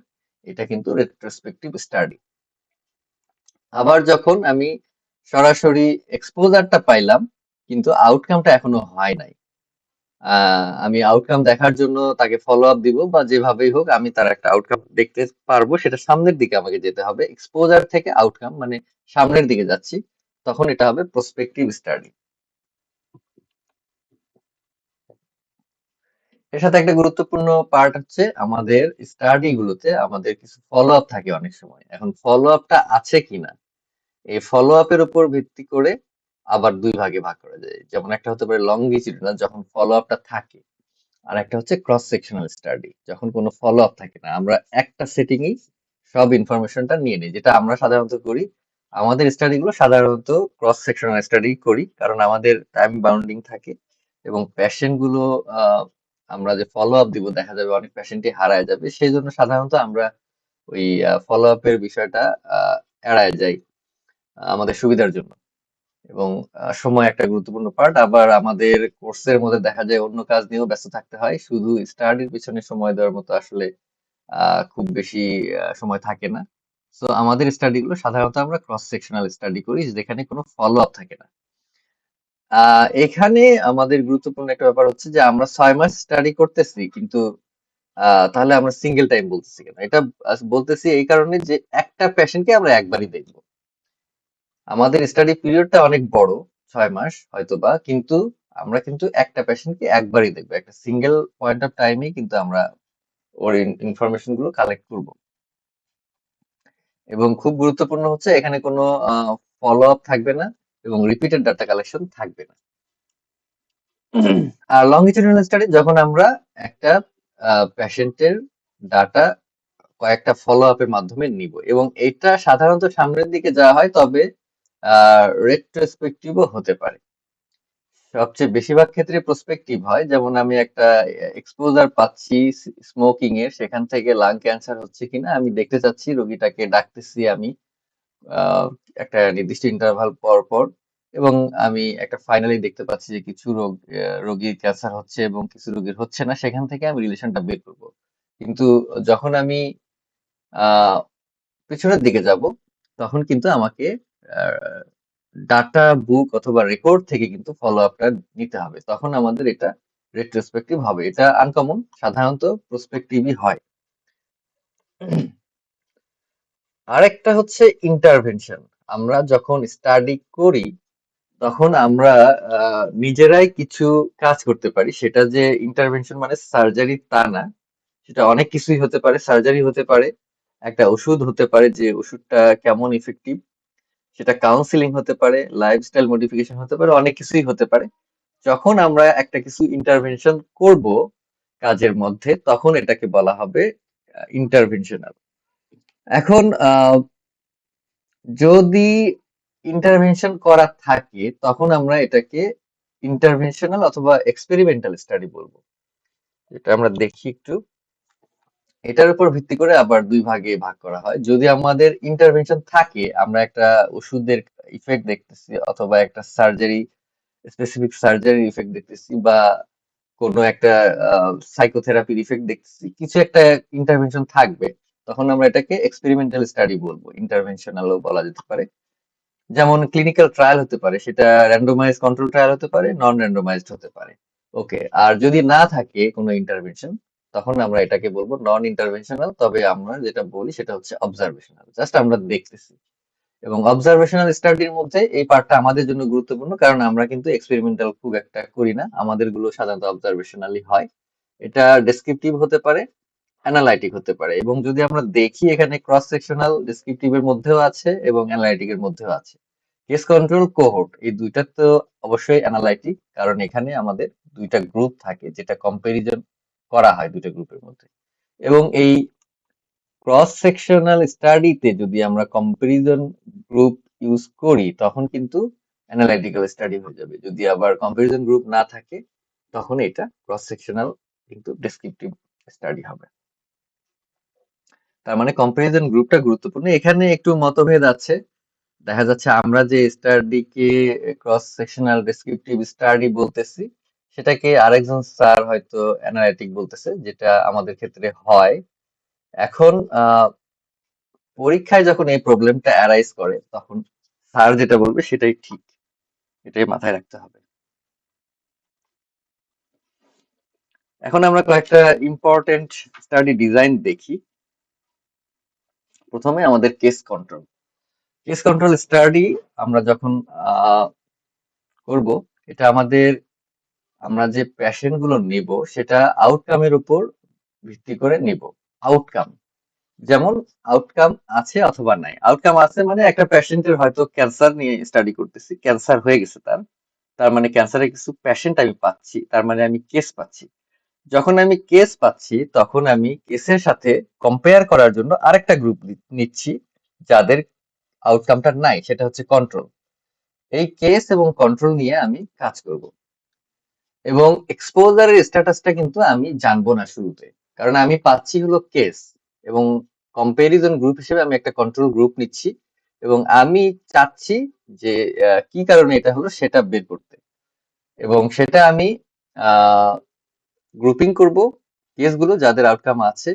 এটা কিন্তু রেট্রোস্পেক্টিভ স্টাডি। আবার যখন আমি সরাসরি এক্সপোজারটা পাইলাম কিন্তু আউটকামটা এখনো হয় নাই, আমি আউটকাম দেখার জন্য তাকে ফলো আপ দিব বা যেভাবেই হোক আমি তার একটা আউটকাম দেখতে পারবো, সেটা সামনের দিকে আমাকে যেতে হবে। এক্সপোজার থেকে আউটকাম মানে সামনের দিকে যাচ্ছি, তখন এটা হবে প্রসপেক্টিভ স্টাডি। এর সাথে একটা গুরুত্বপূর্ণ পার্ট হচ্ছে আমাদের স্টাডি গুলোতে আমাদের কিছু ফলো আপ থাকে অনেক সময়। এখন ফলো আপটা আছে কিনা, এই ফলো আপের উপর ভিত্তি করে আবার দুই ভাগে ভাগ করা যায়। যেমন একটা হতে পারে লংগিটিউডিনাল, যখন ফলো আপটা থাকে। আর একটা হচ্ছে ক্রস সেকশনাল স্টাডি, যখন কোনো ফলো আপ থাকে না, আমরা একটা সেটিংই সব ইনফরমেশনটা নিয়ে নিই, যেটা আমরা সাধারণত করি। আমাদের স্টাডি গুলো সাধারণত ক্রস সেকশনাল স্টাডি করি, কারণ আমাদের টাইম বাউন্ডিং থাকে এবং পেশেন্ট গুলো আহ, আমরা যে ফলো আপ দিব দেখা যাবে অনেক পেশেন্টই হারায় যাবে, সেই জন্য সাধারণত আমরা ওই ফলো আপের বিষয়টা এড়ায় যাই আমাদের সুবিধার জন্য। এবং সময় একটা গুরুত্বপূর্ণ পার্ট। আবার আমাদের কোর্সের মধ্যে দেখা যায় অন্য কাজ নিয়েও ব্যস্ত থাকতে হয়, শুধু স্টাডির পিছনে সময় দেওয়ার মতো আসলে খুব বেশি সময় থাকে না। তো আমাদের স্টাডি গুলো সাধারণত আমরা ক্রস সেকশনাল স্টাডি করি, যেখানে কোনো ফলো আপ থাকে না। এখানে আমাদের গুরুত্বপূর্ণ একটা ব্যাপার হচ্ছে যে আমরা 6 মাস স্টাডি করতেছি, কিন্তু তাহলে আমরা সিঙ্গেল টাইম বলতেছি কেন? এটা বলতেছি এই কারণে যে একটা পেশেন্টকে আমরা একবারই দেখবো। আমাদের স্টাডি পিরিয়ডটা অনেক বড়, 6 মাস হয়তোবা, কিন্তু আমরা কিন্তু একটা পেশেন্টকে একবারই দেখবো, একটা সিঙ্গেল পয়েন্ট অফ টাইমেই কিন্তু আমরা ওর ইনফরমেশন গুলো কালেক্ট করব। এবং খুব গুরুত্বপূর্ণ হচ্ছে এখানে কোনো ফলো আপ থাকবে না এবং রিপিটেড ডাটা কালেকশন থাকবে না। আর লংগিটিউডিনাল স্টাডি, যখন আমরা একটা পেশেন্টের ডাটা কয়েকটা ফলো আপের মাধ্যমে নিব, এবং এটা সাধারণত সামনের দিকে যাওয়া হয়, তবে রেট্রোস্পেক্টিভও হতে পারে। সবচেয়ে বেশিরভাগ ক্ষেত্রে প্রসপেক্টিভ হয়। যেমন আমি একটা এক্সপোজার পাচ্ছি স্মোকিং এর, সেখান থেকে লাং ক্যান্সার হচ্ছে কিনা আমি দেখতে চাচ্ছি, রোগীটাকে ডাকতেছি আমি আহ, একটা নির্দিষ্ট ইন্টারভাল পর পর, এবং আমি একটা ফাইনালি দেখতে পাচ্ছি যে কিছু রোগীর ক্যান্সার হচ্ছে এবং কিছু রোগীর হচ্ছে না, সেখান থেকে আমি রিলেশনটা বের করবো। কিন্তু যখন আমি আহ পিছনের দিকে যাব, তখন কিন্তু আমাকে ডাটা বুক অথবা রেকর্ড থেকে কিন্তু ফলো আপটা নিতে হবে, তখন আমাদের এটা রেট্রোস্পেক্টিভ হবে। এটা আনকমন, সাধারণত প্রসপেক্টিভই হয়। আরেকটা হচ্ছে ইন্টারভেনশন। আমরা যখন স্টাডি করি তখন আমরা নিজেরাই কিছু কাজ করতে পারি, সেটা যে ইন্টারভেনশন মানে সার্জারি তা না। সেটা অনেক কিছুই হতে পারে, সার্জারি হতে পারে, একটা ওষুধ হতে পারে যে ওষুধটা কেমন ইফেক্টিভ, সেটা কাউন্সিলিং হতে পারে, লাইফস্টাইল মডিফিকেশন হতে পারে, অনেক কিছুই হতে পারে। যখন আমরা একটা কিছু ইন্টারভেনশন করব কাজের মধ্যে, তখন এটাকে বলা হবে ইন্টারভেনশনাল। এখন যদি ইন্টারভেনশন করা থাকে তখন আমরা এটাকে ইন্টারভেনশনাল অথবা এক্সপেরিমেন্টাল স্টাডি বলবো। এটা আমরা দেখি একটু। এটার উপর ভিত্তি করে আবার দুই ভাগে ভাগ করা হয়। যদি আমাদের ইন্টারভেনশন থাকে, আমরা একটা ওষুধের ইফেক্ট দেখতেছি অথবা একটা সার্জারি, স্পেসিফিক সার্জারির ইফেক্ট দেখতেছি, বা কোনো একটা সাইকোথেরাপির ইফেক্ট দেখতেছি, কিছু একটা ইন্টারভেনশন থাকবে, তখন আমরা এটাকে এক্সপেরিমেন্টাল স্টাডি বলবো, ইন্টারভেনশনালও বলা যেতে পারে। যেমন ক্লিনিক্যাল ট্রায়াল হতে পারে, সেটা র্যান্ডোমাইজ কন্ট্রোল ট্রায়াল হতে পারে, নন র্যান্ডোমাইজড হতে পারে। ওকে, আর যদি না থাকে কোনো ইন্টারভেনশন, তখন আমরা এটাকে বলবো নন ইন্টারভেনশনাল, তবে আমরা যেটা বলি সেটা হচ্ছে অবজারভেশনাল, জাস্ট আমরা দেখতেছি। এবং অবজারভেশনাল স্টাডির মধ্যে এই পার্টটা আমাদের জন্য গুরুত্বপূর্ণ, কারণ আমরা কিন্তু এক্সপেরিমেন্টাল খুব একটা করি না, আমাদের গুলো সাধারণত অবজারভেশনালি হয়। এটা ডেসক্রিপটিভ হতে পারে, অ্যানালাইটিক হতে পারে, এবং যদি আমরা দেখি এখানে ক্রস সেকশনাল ডেসক্রিপটিভ এর মধ্যেও আছে এবং অ্যানালাইটিক এর মধ্যেও আছে। কেস কন্ট্রোল, কোহোর্ট, এই দুইটা তো অবশ্যই অ্যানালাইটিক, কারণ এখানে আমাদের দুইটা গ্রুপ থাকে যেটা কম্পারিজন করা হয় দুইটা গ্রুপের মধ্যে। এবং এই ক্রস সেকশনাল স্টাডিতে যদি আমরা কম্পারিজন গ্রুপ ইউজ করি তখন কিন্তু অ্যানালাইটিক্যাল স্টাডি হয়ে যাবে। যদি আবার কম্পারিজন গ্রুপ না থাকে তখন এটা ক্রস সেকশনাল কিন্তু ডেসক্রিপটিভ স্টাডি হবে। তার মানে কম্পারিজন গ্রুপটা গুরুত্বপূর্ণ। এখানে একটু মতভেদ আছে। দেখা যাচ্ছে আমরা যে স্টাডিকে ক্রস সেকশনাল ডেসক্রিপটিভ স্টাডি বলতেছি সেটাকে আরেকজন স্যার হয়তো অ্যানালাইটিক বলতেছে, যেটা আমাদের ক্ষেত্রে হয়। এখন পরীক্ষায় যখন এই প্রবলেমটা অ্যারাইজ করে তখন স্যার যেটা বলবে সেটাই ঠিক, এটাই মাথায় রাখতে হবে। এখন আমরা কয়েকটা ইম্পর্টেন্ট স্টাডি ডিজাইন দেখি। প্রথমে আমাদের case control. Case control study আমরা যখন করব, এটা আমরা যে প্যাশেন্ট গুলো নিব সেটা আউটকামের উপর ভিত্তি করে নিব। আউটকাম, যেমন আউটকাম আছে অথবা নাই। আউটকাম আছে মানে একটা পেশেন্টের হয়তো ক্যান্সার নিয়ে স্টাডি করতেছি, ক্যান্সার হয়ে গেছে তার মানে ক্যান্সারের কিছু পেশেন্ট আমি পাচ্ছি, তার মানে আমি কেস পাচ্ছি। যখন আমি কেস পাচ্ছি তখন আমি কেসের সাথে কম্পেয়ার করার জন্য আরেকটা গ্রুপ নিচ্ছি যাদের আউটকামটা নাই, সেটা হচ্ছে কন্ট্রোল। এই কেস এবং কন্ট্রোল নিয়ে আমি কাজ করব। এবং এক্সপোজারের স্ট্যাটাসটা কিন্তু আমি জানবো না শুরুতে, কারণ আমি পাচ্ছি হলো কেস, এবং কম্পারিজন গ্রুপ হিসেবে আমি একটা কন্ট্রোল গ্রুপ নিচ্ছি এবং আমি চাচ্ছি যে কি কারণে এটা হলো সেটা বের করতে, এবং সেটা আমি গ্রুপিং করব কেসগুলো যাদের আউটকাম আছে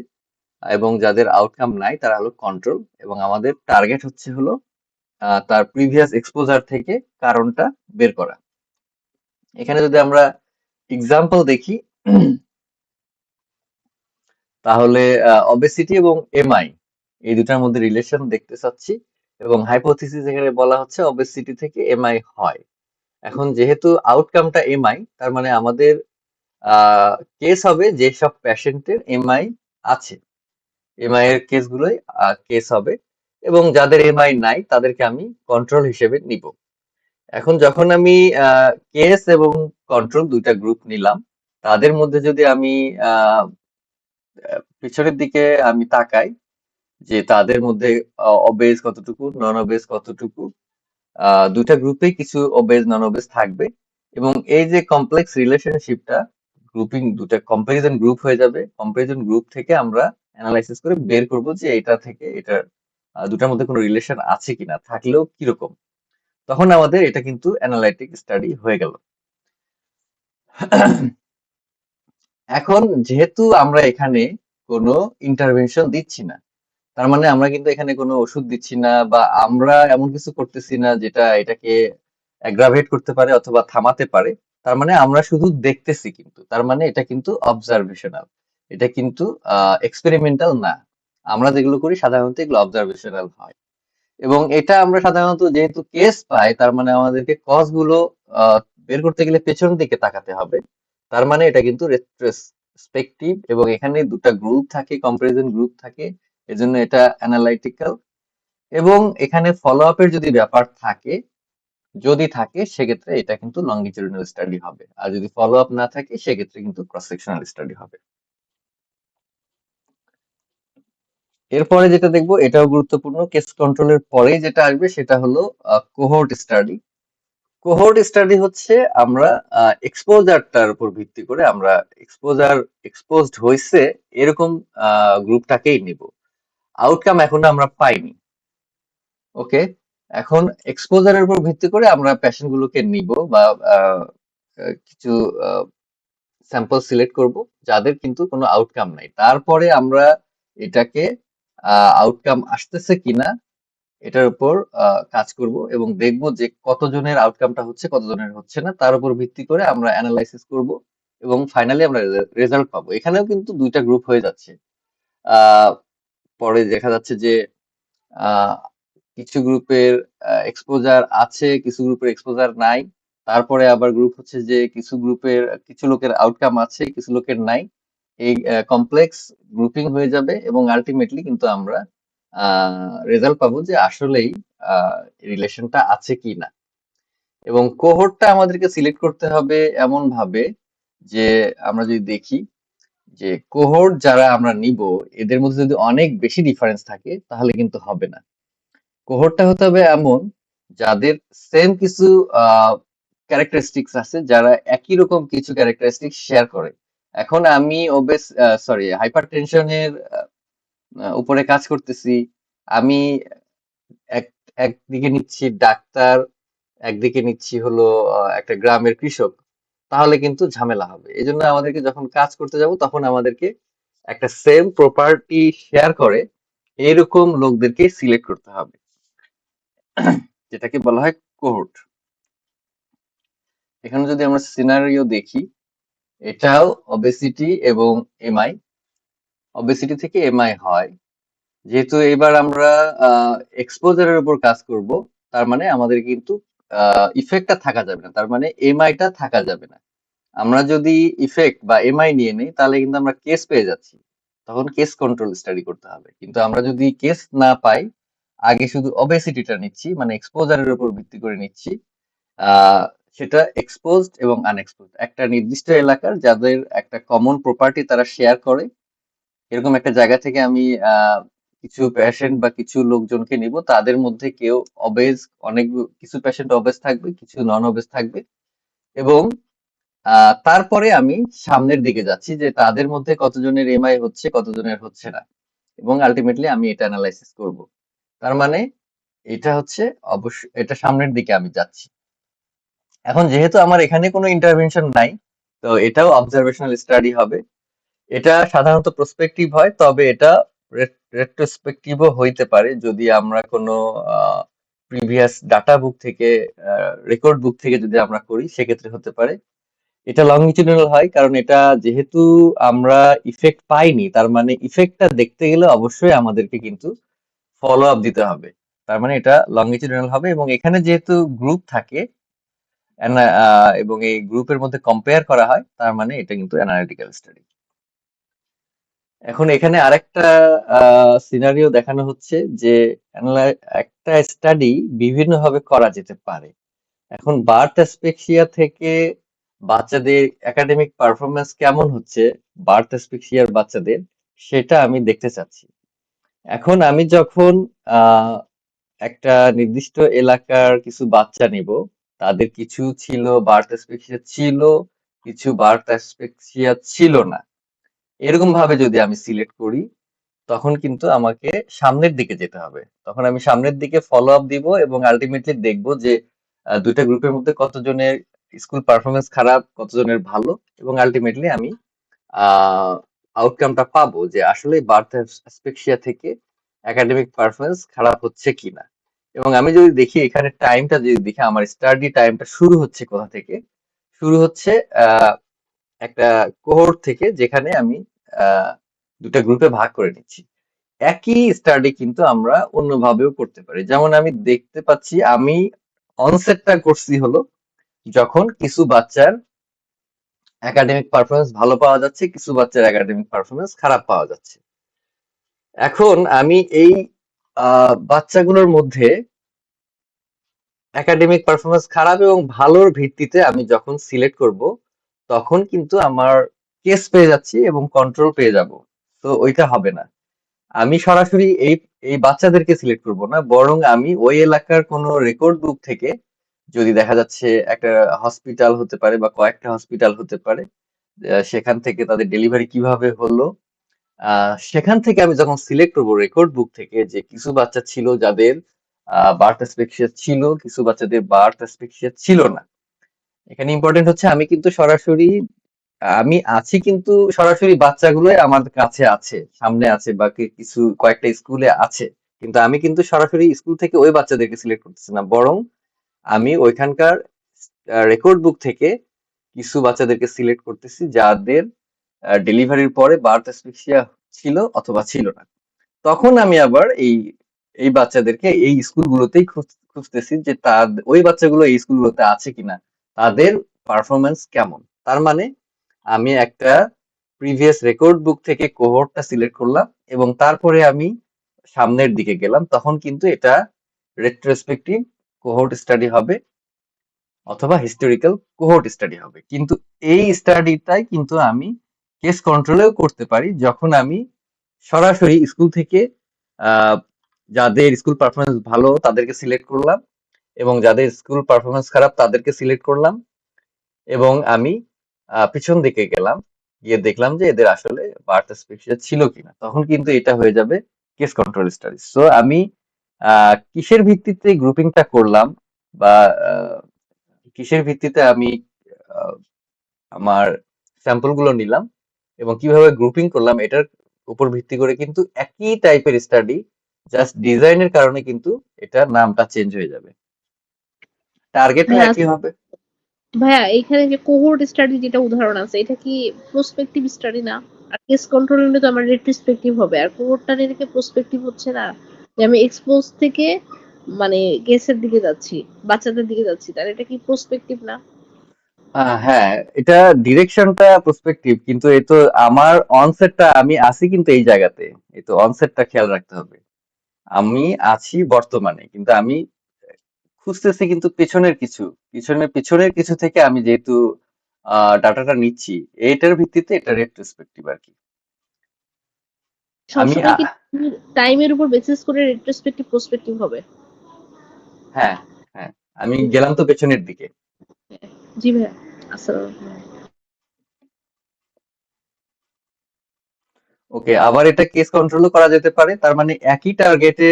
এবং যাদের আউটকাম নাই তারা হলো কন্ট্রোল, এবং আমাদের টার্গেট হচ্ছে হলো তার প্রিভিয়াস এক্সপোজার থেকে কারণটা বের করা। এখানে যদি আমরা এক্সাম্পল দেখি তাহলে অবেসিটি এবং এমআই এই দুটার মধ্যে রিলেশন দেখতে চাচ্ছি, এবং হাইপোথিসিস এখানে বলা হচ্ছে অবেসিটি থেকে এমআই হয়। এখন যেহেতু আউটকামটা এমআই, তার মানে আমাদের কেস হবে যেসব পেশেন্টের এমআই আছে, এমআই এর কেসগুলোই কেস হবে, এবং যাদের এমআই নাই তাদেরকে আমি কন্ট্রোল হিসেবে নিব। এখন যখন আমি কেস এবং কন্ট্রোল দুইটা গ্রুপ নিলাম, তাদের মধ্যে যদি আমি পিছনের দিকে আমি তাকাই যে তাদের মধ্যে অবেজ কতটুকু, নন অবেজ কতটুকু, দুইটা গ্রুপেই কিছু অবেজ নন অবেজ থাকবে, এবং এই যে কমপ্লেক্স রিলেশনশিপটা গ্রুপিং দুটা কম্পারিজন গ্রুপ হয়ে যাবে। কম্পারিজন গ্রুপ থেকে আমরা অ্যানালাইসিস করে বের করব যে এটা থেকে এটার দুটার মধ্যে কোনো রিলেশন আছে কিনা, থাকলেও কিরকম। তখন আমাদের এটা কিন্তু অ্যানালাইটিক স্টাডি হয়ে গেল। এখন যেহেতু আমরা এখানে কোনো ইন্টারভেনশন দিচ্ছি না, তার মানে আমরা কিন্তু এখানে কোনো ওষুধ দিচ্ছি না, বা আমরা এমন কিছু করতেছি না যেটা এটাকে অ্যাগ্রাভেট করতে পারে অথবা থামাতে পারে। তার মানে আমরা শুধু দেখতেছি, কিন্তু তার মানে এটা কিন্তু অবজারভেশনাল, এটা কিন্তু এক্সপেরিমেন্টাল না। আমরা যেগুলো করি সাধারণত এগুলো অবজারভেশনাল হয়, এবং এটা আমরা সাধারণত যেহেতু কেস পাই তার মানে আমাদেরকে কজ গুলো আহ, বের করতে গেলে পেছন দিকে তাকাতে হবে। তার মানে এটা কিন্তু রেট্রোস্পেক্টিভ, এবং এখানে দুটা গ্রুপ থাকে, কম্পারিজন গ্রুপ থাকে, এজন্য এটা অ্যানালাইটিক্যাল। এবং এখানে ফলো আপের যদি ব্যাপার থাকে, যদি থাকে সেক্ষেত্রে এটা কিন্তু লঙ্গিটিউডিনাল স্টাডি হবে, আর যদি ফলো আপ না থাকে সেক্ষেত্রে কিন্তু ক্রস সেকশনাল স্টাডি হবে। এরপরে যেটা দেখবো এটাও গুরুত্বপূর্ণ, কেস কন্ট্রোলের পরে যেটা আসবে সেটা হলো কোহোর্ট স্টাডি। কোহোর্ট স্টাডি হচ্ছে আমরা এক্সপোজারটার উপর ভিত্তি করে আমরা এক্সপোজড হয়েছে এরকম গ্রুপটাকেই নিব। আউটকাম এখনো আমরা পাইনি, ওকে। এখন এক্সপোজারের উপর ভিত্তি করে আমরা পেশেন্ট গুলোকে নিব, বা কিছু স্যাম্পল সিলেক্ট করব যাদের কিন্তু কোনো আউটকাম নাই। তারপরে আমরা এটাকে আউটকাম আসতেছে কিনা এটার উপর কাজ করব, এবং দেখব যে কতজনের আউটকামটা হচ্ছে কতজনের হচ্ছে না, তার উপর ভিত্তি করে আমরা অ্যানালাইসিস করব, এবং ফাইনালি আমরা রেজাল্ট পাবো। এখানেও কিন্তু দুইটা গ্রুপ হয়ে যাচ্ছে। আহ, পরে দেখা যাচ্ছে যে আহ, কিছু গ্রুপের এক্সপোজার আছে, কিছু গ্রুপের এক্সপোজার নাই। তারপরে আবার গ্রুপ হচ্ছে যে কিছু গ্রুপের কিছু লোকের আউটকাম আছে, কিছু লোকের নাই। এই কমপ্লেক্স গ্রুপিং হয়ে যাবে, এবং আলটিমেটলি কিন্তু আমরা রেজাল্ট পাবো যে আসলেই রিলেশনটা আছে কি না। এবং কোহোর্টটা আমাদেরকে সিলেক্ট করতে হবে এমন ভাবে যে আমরা যদি দেখি যে কোহোর্ট যারা আমরা নিব এদের মধ্যে যদি অনেক বেশি ডিফারেন্স থাকে তাহলে কিন্তু হবে না। কোহোর্টটা হতে হবে এমন যাদের সেম কিছু ক্যারেক্টারিস্টিক্স আছে, যারা একই রকম কিছু ক্যারেক্টারিস্টিক্স শেয়ার করে। এখন আমি ওবেস সরি হাইপার টেনশনের উপরে কাজ করতেছি, আমি এক একদিকে নিচ্ছি ডাক্তার, একদিকে নিচ্ছি হলো একটা গ্রামের কৃষক, তাহলে কিন্তু ঝামেলা হবে। এই জন্য আমাদেরকে যখন কাজ করতে যাব তখন আমাদেরকে একটা সেম প্রপার্টি শেয়ার করে এরকম লোকদেরকে সিলেক্ট করতে হবে, যেটাকে বলা হয় কোহোর্ট। এখানে যদি আমরা সিনারিও দেখি, এটাও ওবেসিটি এবং এমআই, ওবেসিটি থেকে এমআই হয়। যেহেতু এবার আমরা এক্সপোজারের উপর কাজ করব, তার মানে আমাদের কিন্তু ইফেক্টটা থাকা যাবে না, তার মানে এমআইটা থাকা যাবে না। আমরা যদি ইফেক্ট বা এমআই নিয়ে নেই তাহলে কিন্তু আমরা কেস পেয়ে যাচ্ছি, তখন কেস কন্ট্রোল স্টাডি করতে হবে। কিন্তু আমরা যদি কেস না পাই, আগে শুধু ওবেসিটিটা নিচ্ছি, মানে এক্সপোজারের উপর ভিত্তি করে নিচ্ছি, আহ সেটা এক্সপোজড এবং আনএক্সপোজড একটা নির্দিষ্ট এলাকার যাদের একটা কমন প্রপার্টি তারা শেয়ার করে, এরকম একটা জায়গা থেকে আমি কিছু পেশেন্ট বা কিছু লোকজনকে নিব, তাদের মধ্যে কেউ অবেজ, অনেক কিছু পেশেন্ট অবেজ থাকবে, কিছু নন অবেজ থাকবে, এবং তারপরে আমি সামনের দিকে যাচ্ছি যে তাদের মধ্যে কতজনের এমআই হচ্ছে কতজনের হচ্ছে না, এবং আলটিমেটলি আমি এটা অ্যানালাইসিস করব। তার মানে এটা হচ্ছে অবশ্যই এটা সামনের দিকে আমি যাচ্ছি। এখন যেহেতু আমার এখানে কোনো ইন্টারভেনশন নাই, তো এটাও অবজারভেশনাল স্টাডি হবে। এটা সাধারণত প্রসপেক্টিভ হয়, তবে এটা রেট্রোস্পেক্টিভও হইতে পারে যদি আমরা কোনো প্রিভিয়াস ডাটা বুক থেকে, রেকর্ড বুক থেকে যদি আমরা করি, সেক্ষেত্রে হতে পারে। এটা লংজিটিউডিনাল হয় কারণ এটা যেহেতু আমরা ইফেক্ট পাইনি, তার মানে ইফেক্টটা দেখতে গেলে অবশ্যই আমাদেরকে কিন্তু ফলো আপ দিতে হবে। তার মানে এটা লংজিটিউডিনাল হবে, এবং এখানে যেহেতু গ্রুপ থাকে এবং এই গ্রুপের মধ্যে কম্পেয়ার করা হয়, তার মানে এটা কিন্তু অ্যানালিটিক্যাল স্টাডি। এখন এখানে আরেকটা সিনারিও দেখানো হচ্ছে যে একটা স্টাডি বিভিন্ন ভাবে করা যেতে পারে। এখন বার্থ অ্যাসপেক্সিয়া থেকে বাচ্চাদের একাডেমিক পারফরমেন্স কেমন হচ্ছে, বার্থ অ্যাসপেক্সিয়ার বাচ্চাদের, সেটা আমি দেখতে চাচ্ছি। এখন আমি যখন আহ, একটা নির্দিষ্ট এলাকার কিছু বাচ্চা নিব, তাদের কিছু ছিল বার্থ অ্যাসপেক্সিয়া ছিল, কিছু বার্থ অ্যাসপেক্সিয়া ছিল না, এরকম ভাবে যদি আমি সিলেক্ট করি, তখন কিন্তু আমাকে সামনের দিকে যেতে হবে। তখন আমি সামনের দিকে ফলো আপ দিব এবং আলটিমেটলি দেখব যে দুইটা গ্রুপের মধ্যে কতজনের স্কুল পারফরমেন্স খারাপ, কতজনের ভালো, এবং আলটিমেটলি আমি আউটকামটা পাবো যে আসলে বার্থ অ্যাসপেক্সিয়া থেকে একাডেমিক পারফরমেন্স খারাপ হচ্ছে কিনা। এবং আমি যদি দেখি এখানে টাইমটা যদি দেখি, আমার স্টাডি টাইমটা শুরু হচ্ছে কোথা থেকে, শুরু হচ্ছে আহ, একটা কোহোর্ট থেকে, যেখানে আমি আহ, দুটা গ্রুপে ভাগ করে নিচ্ছি। একই স্টাডি কিন্তু আমরা অন্যভাবেও করতে পারি। যেমন আমি দেখতে পাচ্ছি আমি অনসেটটা করছি হলো যখন কিছু বাচ্চার একাডেমিক পারফরমেন্স ভালো পাওয়া যাচ্ছে, কিছু বাচ্চার একাডেমিক পারফরমেন্স খারাপ পাওয়া যাচ্ছে। এখন আমি এই বাচ্চাগুলোর মধ্যে একাডেমিক পারফরমেন্স খারাপ এবং ভালোর ভিত্তিতে আমি যখন সিলেক্ট করব, তখন কিন্তু আমার কেস পেয়ে যাচ্ছি এবং কন্ট্রোল পেয়ে যাব। তো ওইটা হবে না। আমি সরাসরি এই এই বাচ্চাদেরকে সিলেক্ট করব না, বরং আমি ওই এলাকার কোনো রেকর্ড বুক থেকে, যদি দেখা যাচ্ছে একটা হসপিটাল হতে পারে বা কয়েকটা হসপিটাল হতে পারে, সেখান থেকে তাদের ডেলিভারি কিভাবে হলো, সেখান থেকে আমি যখন সিলেক্ট করবো রেকর্ড বুক থেকে যে কিছু বাচ্চা ছিল যাদের বার্থ অ্যাসপেক্সিয়া ছিল, কিছু বাচ্চাদের বার্থ অ্যাসপেক্সিয়া ছিল না। এখানে ইম্পর্টেন্ট হচ্ছে আমি কিন্তু সরাসরি আমি আছি, কিন্তু সরাসরি বাচ্চাগুলোই আমার কাছে আছে, সামনে আছে, বা কিছু কয়েকটা স্কুলে আছে, কিন্তু আমি কিন্তু সরাসরি স্কুল থেকে ওই বাচ্চাদেরকে সিলেক্ট করতেছি না, বরং আমি ওইখানকার রেকর্ড বুক থেকে কিছু বাচ্চাদেরকে সিলেক্ট করতেছি যাদের ডেলিভারির পরে বার্থ অ্যাসফিক্সিয়া ছিল অথবা ছিল না। তখন আমি আবার এই এই বাচ্চাদেরকে এই স্কুলগুলোতেই খুঁজতেছি যে তার ওই বাচ্চাগুলো এই স্কুলগুলোতে আছে কিনা, তাদের পারফরমেন্স কেমন। তার মানে আমি একটা প্রিভিয়াস রেকর্ড বুক থেকে কোহর্টটা সিলেক্ট করলাম এবং তারপরে আমি সামনের দিকে গেলাম, তখন কিন্তু এটা রেট্রোস্পেক্টিভ কোহর্ট স্টাডি হবে অথবা হিস্টোরিক্যাল কোহর্ট স্টাডি হবে। কিন্তু এই স্টাডিটাই কিন্তু আমি কেস কন্ট্রোলেও করতে পারি যখন আমি সরাসরি স্কুল থেকে আহ, যাদের স্কুল পারফরমেন্স ভালো তাদেরকে সিলেক্ট করলাম, এবং যাদের স্কুল পারফরমেন্স খারাপ তাদেরকে সিলেক্ট করলাম, এবং আমি পিছন দিকে গেলাম, গিয়ে দেখলাম যে এদের আসলে বার্থ স্পেসিয়া ছিল কিনা, তখন কিন্তু এটা হয়ে যাবে কেস কন্ট্রোল স্টাডি। সো আমি কিসের ভিত্তিতে গ্রুপিংটা করলাম, বা কিসের ভিত্তিতে আমি আহ, আমার স্যাম্পল গুলো নিলাম এবং কিভাবে গ্রুপিং করলাম, এটার উপর ভিত্তি করে কিন্তু একই টাইপের স্টাডি, জাস্ট ডিজাইনের কারণে কিন্তু এটা নামটা চেঞ্জ হয়ে যাবে, টার্গেটও ভাইয়া একই হবে। ভাইয়া এখানে যে কোহোর্ট স্টাডি যেটা উদাহরণ আছে এটা কি প্রসপেক্টিভ স্টাডি না? আর কেস কন্ট্রোল নিলে তো আমার রেট্রোস্পেক্টিভ হবে, আর কোহোর্টটা নিলে কি প্রসপেক্টিভ হচ্ছে না? যে আমি এক্সপোজ থেকে মানে কেসের দিকে যাচ্ছি, বাচ্চাদের দিকে যাচ্ছি, তাহলে এটা কি প্রসপেক্টিভ না? হ্যাঁ, এটা ডিরেকশনটা প্রসপেক্টিভ, কিন্তু এই তো আমার অনসেটটা, আমি আছি কিন্তু এই জায়গাতে, এই তো অনসেটটা খেয়াল রাখতে হবে। আমি আছি বর্তমানে, কিন্তু আমি খুঁজতেছি কিন্তু পেছনের কিছু, পিছনের কিছু থেকে আমি যেহেতু ডাটাটা নিচ্ছি, এইটার ভিত্তিতে এটা রেট্রোস্পেক্টিভ আর কি। আমি সবসময় কি টাইমের উপর বেসিস করে রেট্রোস্পেক্টিভ প্রসপেক্টিভ হবে? হ্যাঁ, হ্যাঁ, আমি গেলাম তো পেছনের দিকে। জি ভাইয়া, আসসালাম। ওকে, আবার এটা কেস কন্ট্রোলও করা যেতে পারে, তার মানে একই টার্গেটে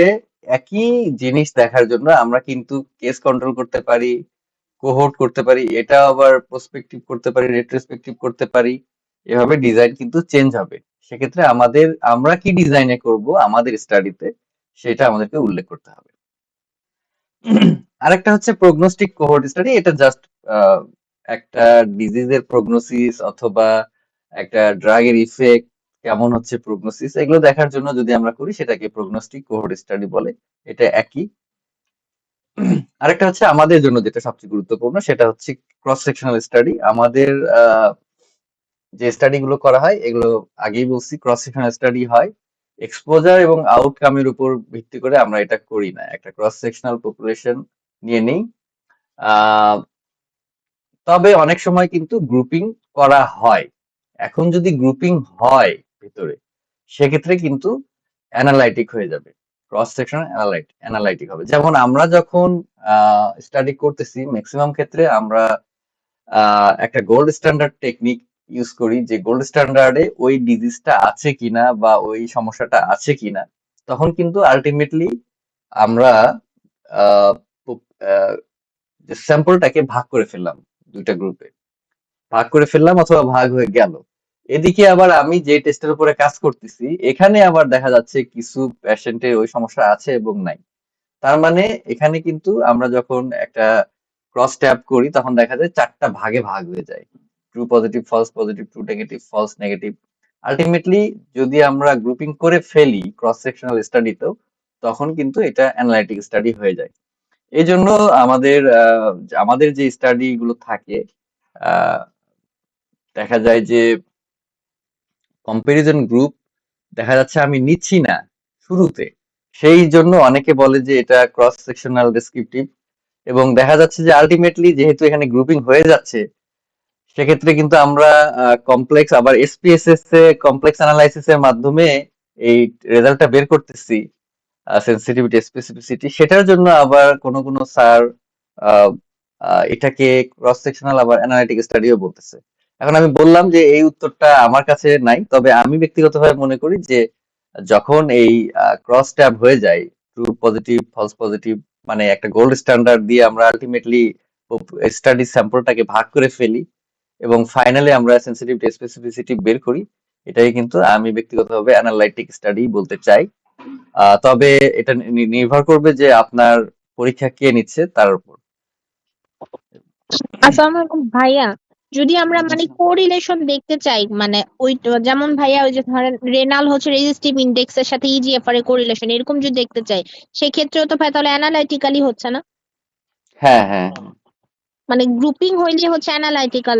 একই জিনিস দেখার জন্য আমরা কিন্তু কেস কন্ট্রোল করতে পারি, কোহোর্ট করতে পারি, এটা আবার প্রসপেক্টিভ করতে পারি, রেট্রোস্পেক্টিভ করতে পারি। এভাবে ডিজাইন কিন্তু চেঞ্জ হবে। সেক্ষেত্রে আমরা কি ডিজাইনে করব আমাদের স্টাডিতে, সেটা আমাদেরকে উল্লেখ করতে হবে। আরেকটা হচ্ছে প্রগনোস্টিক কোহোর্ট স্টাডি। এটা জাস্ট একটা ডিজিজের প্রগনোসিস অথবা একটা ড্রাগের ইফেক্ট কেমন হচ্ছে, প্রগনোসিস এগুলো দেখার জন্য যদি আমরা করি সেটাকে প্রগনোস্টিক কোহোর্ট স্টাডি বলে। এটা একই। আরেকটা হচ্ছে আমাদের জন্য যেটা সবচেয়ে গুরুত্বপূর্ণ, সেটা হচ্ছে ক্রস সেকশনাল স্টাডি। আমাদের যে স্টাডি গুলো করা হয় এগুলো আগেই বলছি ক্রস সেকশনাল স্টাডি হয় এক্সপোজার এবং আউটকামের উপর ভিত্তি করে, আমরা এটা করি না, একটা ক্রস সেকশনাল পপুলেশন নিয়ে নেই। আহ তবে অনেক সময় কিন্তু গ্রুপিং করা হয়। এখন যদি গ্রুপিং হয় ভিতরে, সেক্ষেত্রে কিন্তু অ্যানালাইটিক হয়ে যাবে, ক্রস সেকশন অ্যানালাইটিক হবে। যেমন আমরা যখন স্টাডি করতেছি, ম্যাক্সিমাম ক্ষেত্রে আমরা একটা গোল্ড স্ট্যান্ডার্ড টেকনিক ইউজ করি, যে গোল্ড স্ট্যান্ডার্ডে ওই ডিজিজটা আছে কিনা বা ওই সমস্যাটা আছে কিনা। তখন কিন্তু আলটিমেটলি আমরা আহ, আহ, যে স্যাম্পলটাকে ভাগ করে ফেললাম, দুইটা গ্রুপে ভাগ করে ফেললাম অথবা ভাগ হয়ে গেল। এদিকে আবার আমি যে টেস্টের উপরে কাজ করতেছি, এখানে আবার দেখা যাচ্ছে কিছু পেশেন্টের ওই সমস্যা আছে এবং নাই। তার মানে এখানে কিন্তু আমরা যখন একটা ক্রস ট্যাব করি তখন দেখা যায় চারটা ভাগে ভাগ হয়ে যায়, true positive, false positive, true negative, false negative. Ultimately যদি আমরা গ্রুপিং করে ফেলি ক্রস সেকশনাল স্টাডিতেও, তখন কিন্তু এটা অ্যানালাইটিক স্টাডি হয়ে যায়। এই জন্য আমাদের যে স্টাডি গুলো থাকে, আহ, দেখা যায় যে কম্পারিজন গ্রুপ দেখা যাচ্ছে আমি নিচ্ছি না শুরুতে, সেই জন্য অনেকে বলে যে এটা ক্রস সেকশনাল ডেসক্রিপটিভ। এবং দেখা যাচ্ছে যে আলটিমেটলি যেহেতু এখানে গ্রুপিং হয়ে যাচ্ছে, সেক্ষেত্রে কিন্তু আমরা কমপ্লেক্স আবার এসপিএসএস এ কমপ্লেক্স অ্যানালাইসিস এর মাধ্যমে এই রেজাল্টটা বের করতেছি, সেন্সিটিভিটি স্পেসিফিসিটি, সেটার জন্য আবার কোনো স্যার এটাকে ক্রস সেকশনাল আবার অ্যানালিটিক স্টাডিও বলতেছে। এখন আমি বললাম যে এই উত্তরটা আমার কাছে নাই, তবে আমি ব্যক্তিগতভাবে মনে করি যে যখন এই ক্রস ট্যাব হয়ে যায়, ট্রু পজিটিভ, ফলস পজিটিভ, মানে একটা গোল্ড স্ট্যান্ডার্ড দিয়ে আমরা আলটিমেটলি স্টাডি স্যাম্পলটাকে ভাগ করে ফেলি এবং ফাইনালি আমরা সেন্সিটিভিটি স্পেসিফিসিটি বের করি, এটাই কিন্তু আমি ব্যক্তিগতভাবে অ্যানালাইটিক স্টাডি বলতে চাই। তবে এটা নির্ভর করবে যে আপনার পরীক্ষা কে নিচ্ছে তার উপর। আসসালামু আলাইকুম ভাইয়া। যদি আমরা মানে কোরিলেশন দেখতে চাই, মানে ওই তো যেমন ভাইয়া ওই যে ধরেন রেনাল হচ্ছে রেজিস্টিভ ইন্ডেক্স এর সাথে ইজিএফআর এর কোরিলেশন এরকম যদি দেখতে চাই, সেক্ষেত্রেও তো ভাই তাহলে অ্যানালাইটিক্যালি হচ্ছে না? হ্যাঁ, হ্যাঁ, মানে গ্রুপিং হইলে হচ্ছে অ্যানালাইটিক্যাল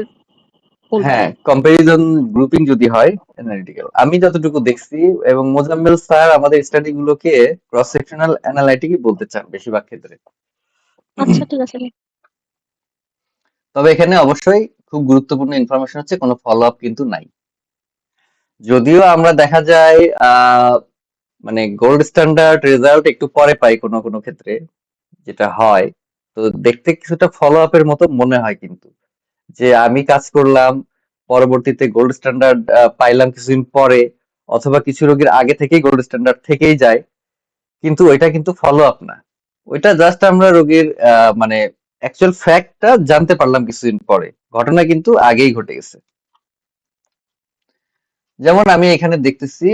বলবো। হ্যাঁ, কম্পারিজন গ্রুপিং যদি হয় অ্যানালিটিক্যাল, আমি যতটুকু দেখছি, এবং মোজাম্মেল স্যার আমাদের স্টাডি গুলোকে ক্রস সেকশনাল অ্যানালাইটিকই বলতে চান বেশিরভাগ ক্ষেত্রে। আচ্ছা ঠিক আছে ভাই। তবে এখানে অবশ্যই খুব গুরুত্বপূর্ণ ইনফরমেশন হচ্ছে কোনো ফলো আপ কিন্তু নাই। যদিও আমরা দেখা যায় মানে গোল্ড স্ট্যান্ডার্ড রেজাল্ট একটু পরে পাই কোনো কোনো ক্ষেত্রে, যেটা হয়। তো দেখতে কিছুটা ফলো আপের মতো মনে হয়, কিন্তু যে আমি কাজ করলাম, পরবর্তীতে গোল্ড স্ট্যান্ডার্ড পাইলাম কিছুদিন পরে, অথবা কিছু রোগীর আগে থেকেই গোল্ড স্ট্যান্ডার্ড থেকেই যায়, কিন্তু ওইটা কিন্তু ফলো আপ না। ওইটা জাস্ট আমরা রোগীর মানে অ্যাকচুয়াল ফ্যাক্টটা জানতে পারলাম কিছুদিন পরে, ঘটনা কিন্তু আগেই ঘটে গেছে। যেমন আমি এখানে দেখতেছি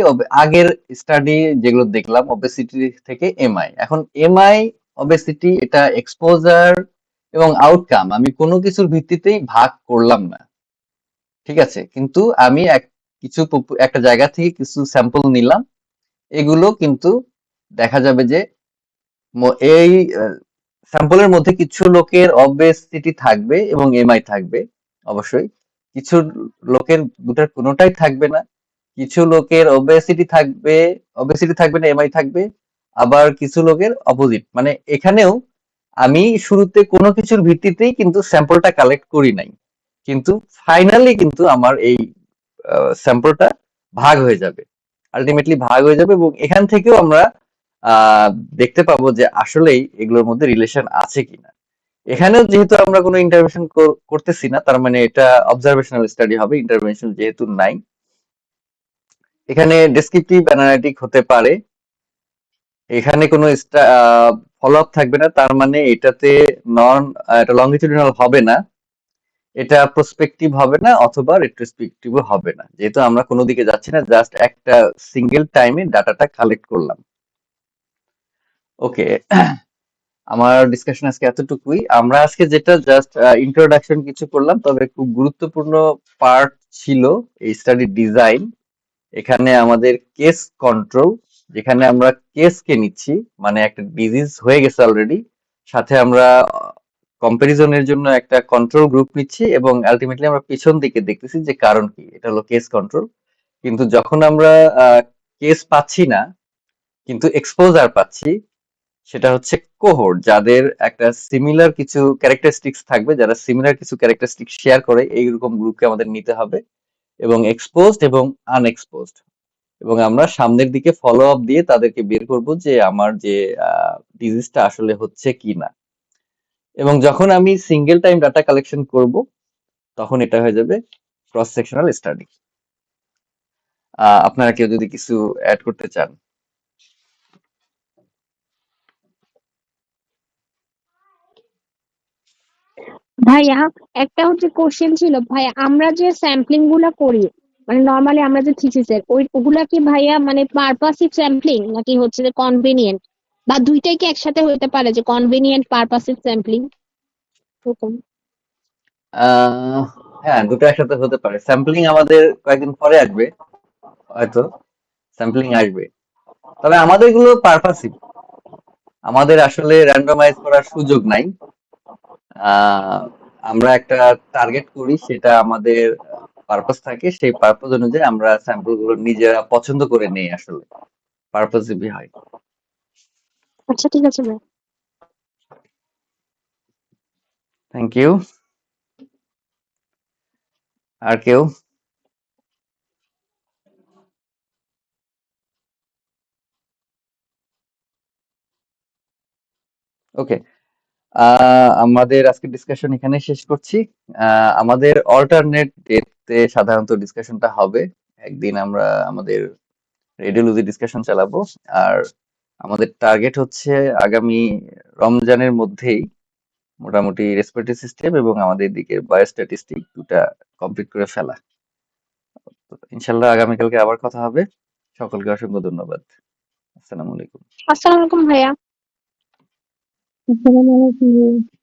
আগের স্টাডি যেগুলো দেখলাম ওবেসিটি থেকে এমআই, এখন এমআই ওবেসিটি এটা এক্সপোজার এবং আউটকাম আমি কোনো কিছুর ভিত্তিতেই ভাগ করলাম না, ঠিক আছে, কিন্তু আমি একটা জায়গা থেকে কিছু স্যাম্পল নিলাম, এগুলো কিন্তু দেখা যাবে যে এই স্যাম্পলের মধ্যে কিছু লোকের অবেসিটি থাকবে এবং এমআই থাকবে অবশ্যই, কিছু লোকের দুটার কোনোটাই থাকবে না, কিছু লোকের অবেসিটি থাকবে না, এমআই থাকবে, আবার কিছু লোকের অপোজিট। মানে এখানেও আমি শুরুতে কোনো কিছুর ভিত্তিতেই কিন্তু স্যাম্পলটা কালেক্ট করি নাই, কিন্তু ফাইনালি কিন্তু আমার এই স্যাম্পলটা ভাগ হয়ে যাবে, আলটিমেটলি ভাগ হয়ে যাবে, এবং এখান থেকেও আমরা আহ দেখতে পাবো যে আসলেই এগুলোর মধ্যে রিলেশন আছে কিনা। এখানেও যেহেতু আমরা কোনো ইন্টারভেনশন করতেছি না, তার মানে এটা অবজারভেশনাল স্টাডি হবে, ইন্টারভেনশন যেহেতু নাই। এখানে ডেসক্রিপটিভ অ্যানালাইটিক হতে পারে, এখানে কোনো ফলো আপ থাকবে না, তার মানে এটাতে এটা লঙ্গিটিউডিনাল হবে না, এটা প্রসপেক্টিভ হবে না, অথবা রেট্রোস্পেক্টিভও হবে না, যেহেতু আমরা কোনো দিকে যাচ্ছি না, জাস্ট একটা সিঙ্গেল টাইমে ডাটাটা কালেক্ট করলাম। ওকে, আমার ডিসকাশন আজকে এতটুকুই। আমরা আজকে যেটা জাস্ট ইন্ট্রোডাকশন কিছু করলাম, তবে খুব গুরুত্বপূর্ণ পার্ট ছিল এই স্টাডি ডিজাইন। এখানে আমাদের কেস কন্ট্রোল, যেখানে আমরা কেসকে নিচ্ছি, মানে একটা ডিজিজ হয়ে গেছে অলরেডি, সাথে আমরা কম্পারিজনের জন্য একটা কন্ট্রোল গ্রুপ নিচ্ছি, এবং আলটিমেটলি আমরা পিছন দিকে দেখতেছি যে কারণ কি, এটা হলো কেস কন্ট্রোল। কিন্তু যখন আমরা কেস পাচ্ছি না, কিন্তু এক্সপোজার পাচ্ছি, সেটা হচ্ছে কোহোর্ট, যাদের একটা সিমিলার কিছু ক্যারেক্টারিস্টিক্স থাকবে, যারা সিমিলার কিছু ক্যারেক্টারিস্টিক্স শেয়ার করে, এইরকম গ্রুপকে আমাদের নিতে হবে, এবং এক্সপোজড এবং আনএক্সপোজড, এবং আমরা সামনের দিকে ফলো আপ দিয়ে তাদেরকে বের করব যে আমার যে ডিজিজটা আসলে হচ্ছে কি না। এবং যখন আমি সিঙ্গেল টাইম ডাটা কালেকশন করব, তখন এটা হয়ে যাবে ক্রস সেকশনাল স্টাডি। আপনারা কেউ যদি কিছু অ্যাড করতে চান। ভাইয়া, একটা হচ্ছে কোশ্চেন ছিল ভাইয়া, আমরা যে স্যাম্পলিং গুলা করি মানে নর্মালি আমরা যে থিসিসের ওগুলা কি ভাইয়া মানে পারপাসিভ স্যাম্পলিং নাকি হচ্ছে যে কনভেনিয়েন্ট, বা দুইটাই কি একসাথে হতে পারে যে কনভেনিয়েন্ট পারপাসিভ স্যাম্পলিং এরকম? আহ হ্যাঁ, দুটো একসাথে হতে পারে। স্যাম্পলিং আমাদের কয়েকদিন পরে আসবে, হয়তো স্যাম্পলিং আসবে, তবে আমাদের গুলো পারপাসিভ, আমাদের আসলে র্যান্ডমাইজ করার সুযোগ নাই। আহ আমরা একটা টার্গেট করি, সেটা আমাদের পারপাস থাকে, সেই পারপাস অনুযায়ী আমরা স্যাম্পল গুলো নিজেরা পছন্দ করে নেই, আসলে পারপাসিভই হয়। আচ্ছা ঠিক আছে ভাই। Thank you. আর কেউ? ওকে, আমাদের আজকের ডিসকাশন এখানে শেষ করছি। আমাদের অল্টারনেট ডেতে সাধারণত ডিসকাশনটা হবে, একদিন আমরা আমাদের রেডিওলজি ডিসকাশন চালাবো, আর আমাদের টার্গেট হচ্ছে আগামী রমজানের মধ্যেই মোটামুটি রেসপিরেটরি সিস্টেম এবং আমাদের দিকের বায়োস্ট্যাটিস্টিক দুটা কমপ্লিট করে ফেলা। তো ইনশাল্লাহ আগামীকালকে আবার কথা হবে। সকলকে অসংখ্য ধন্যবাদ। আসসালামু আলাইকুম। আসসালামু আলাইকুম ভাইয়া। আসসালামু আলাইকুম।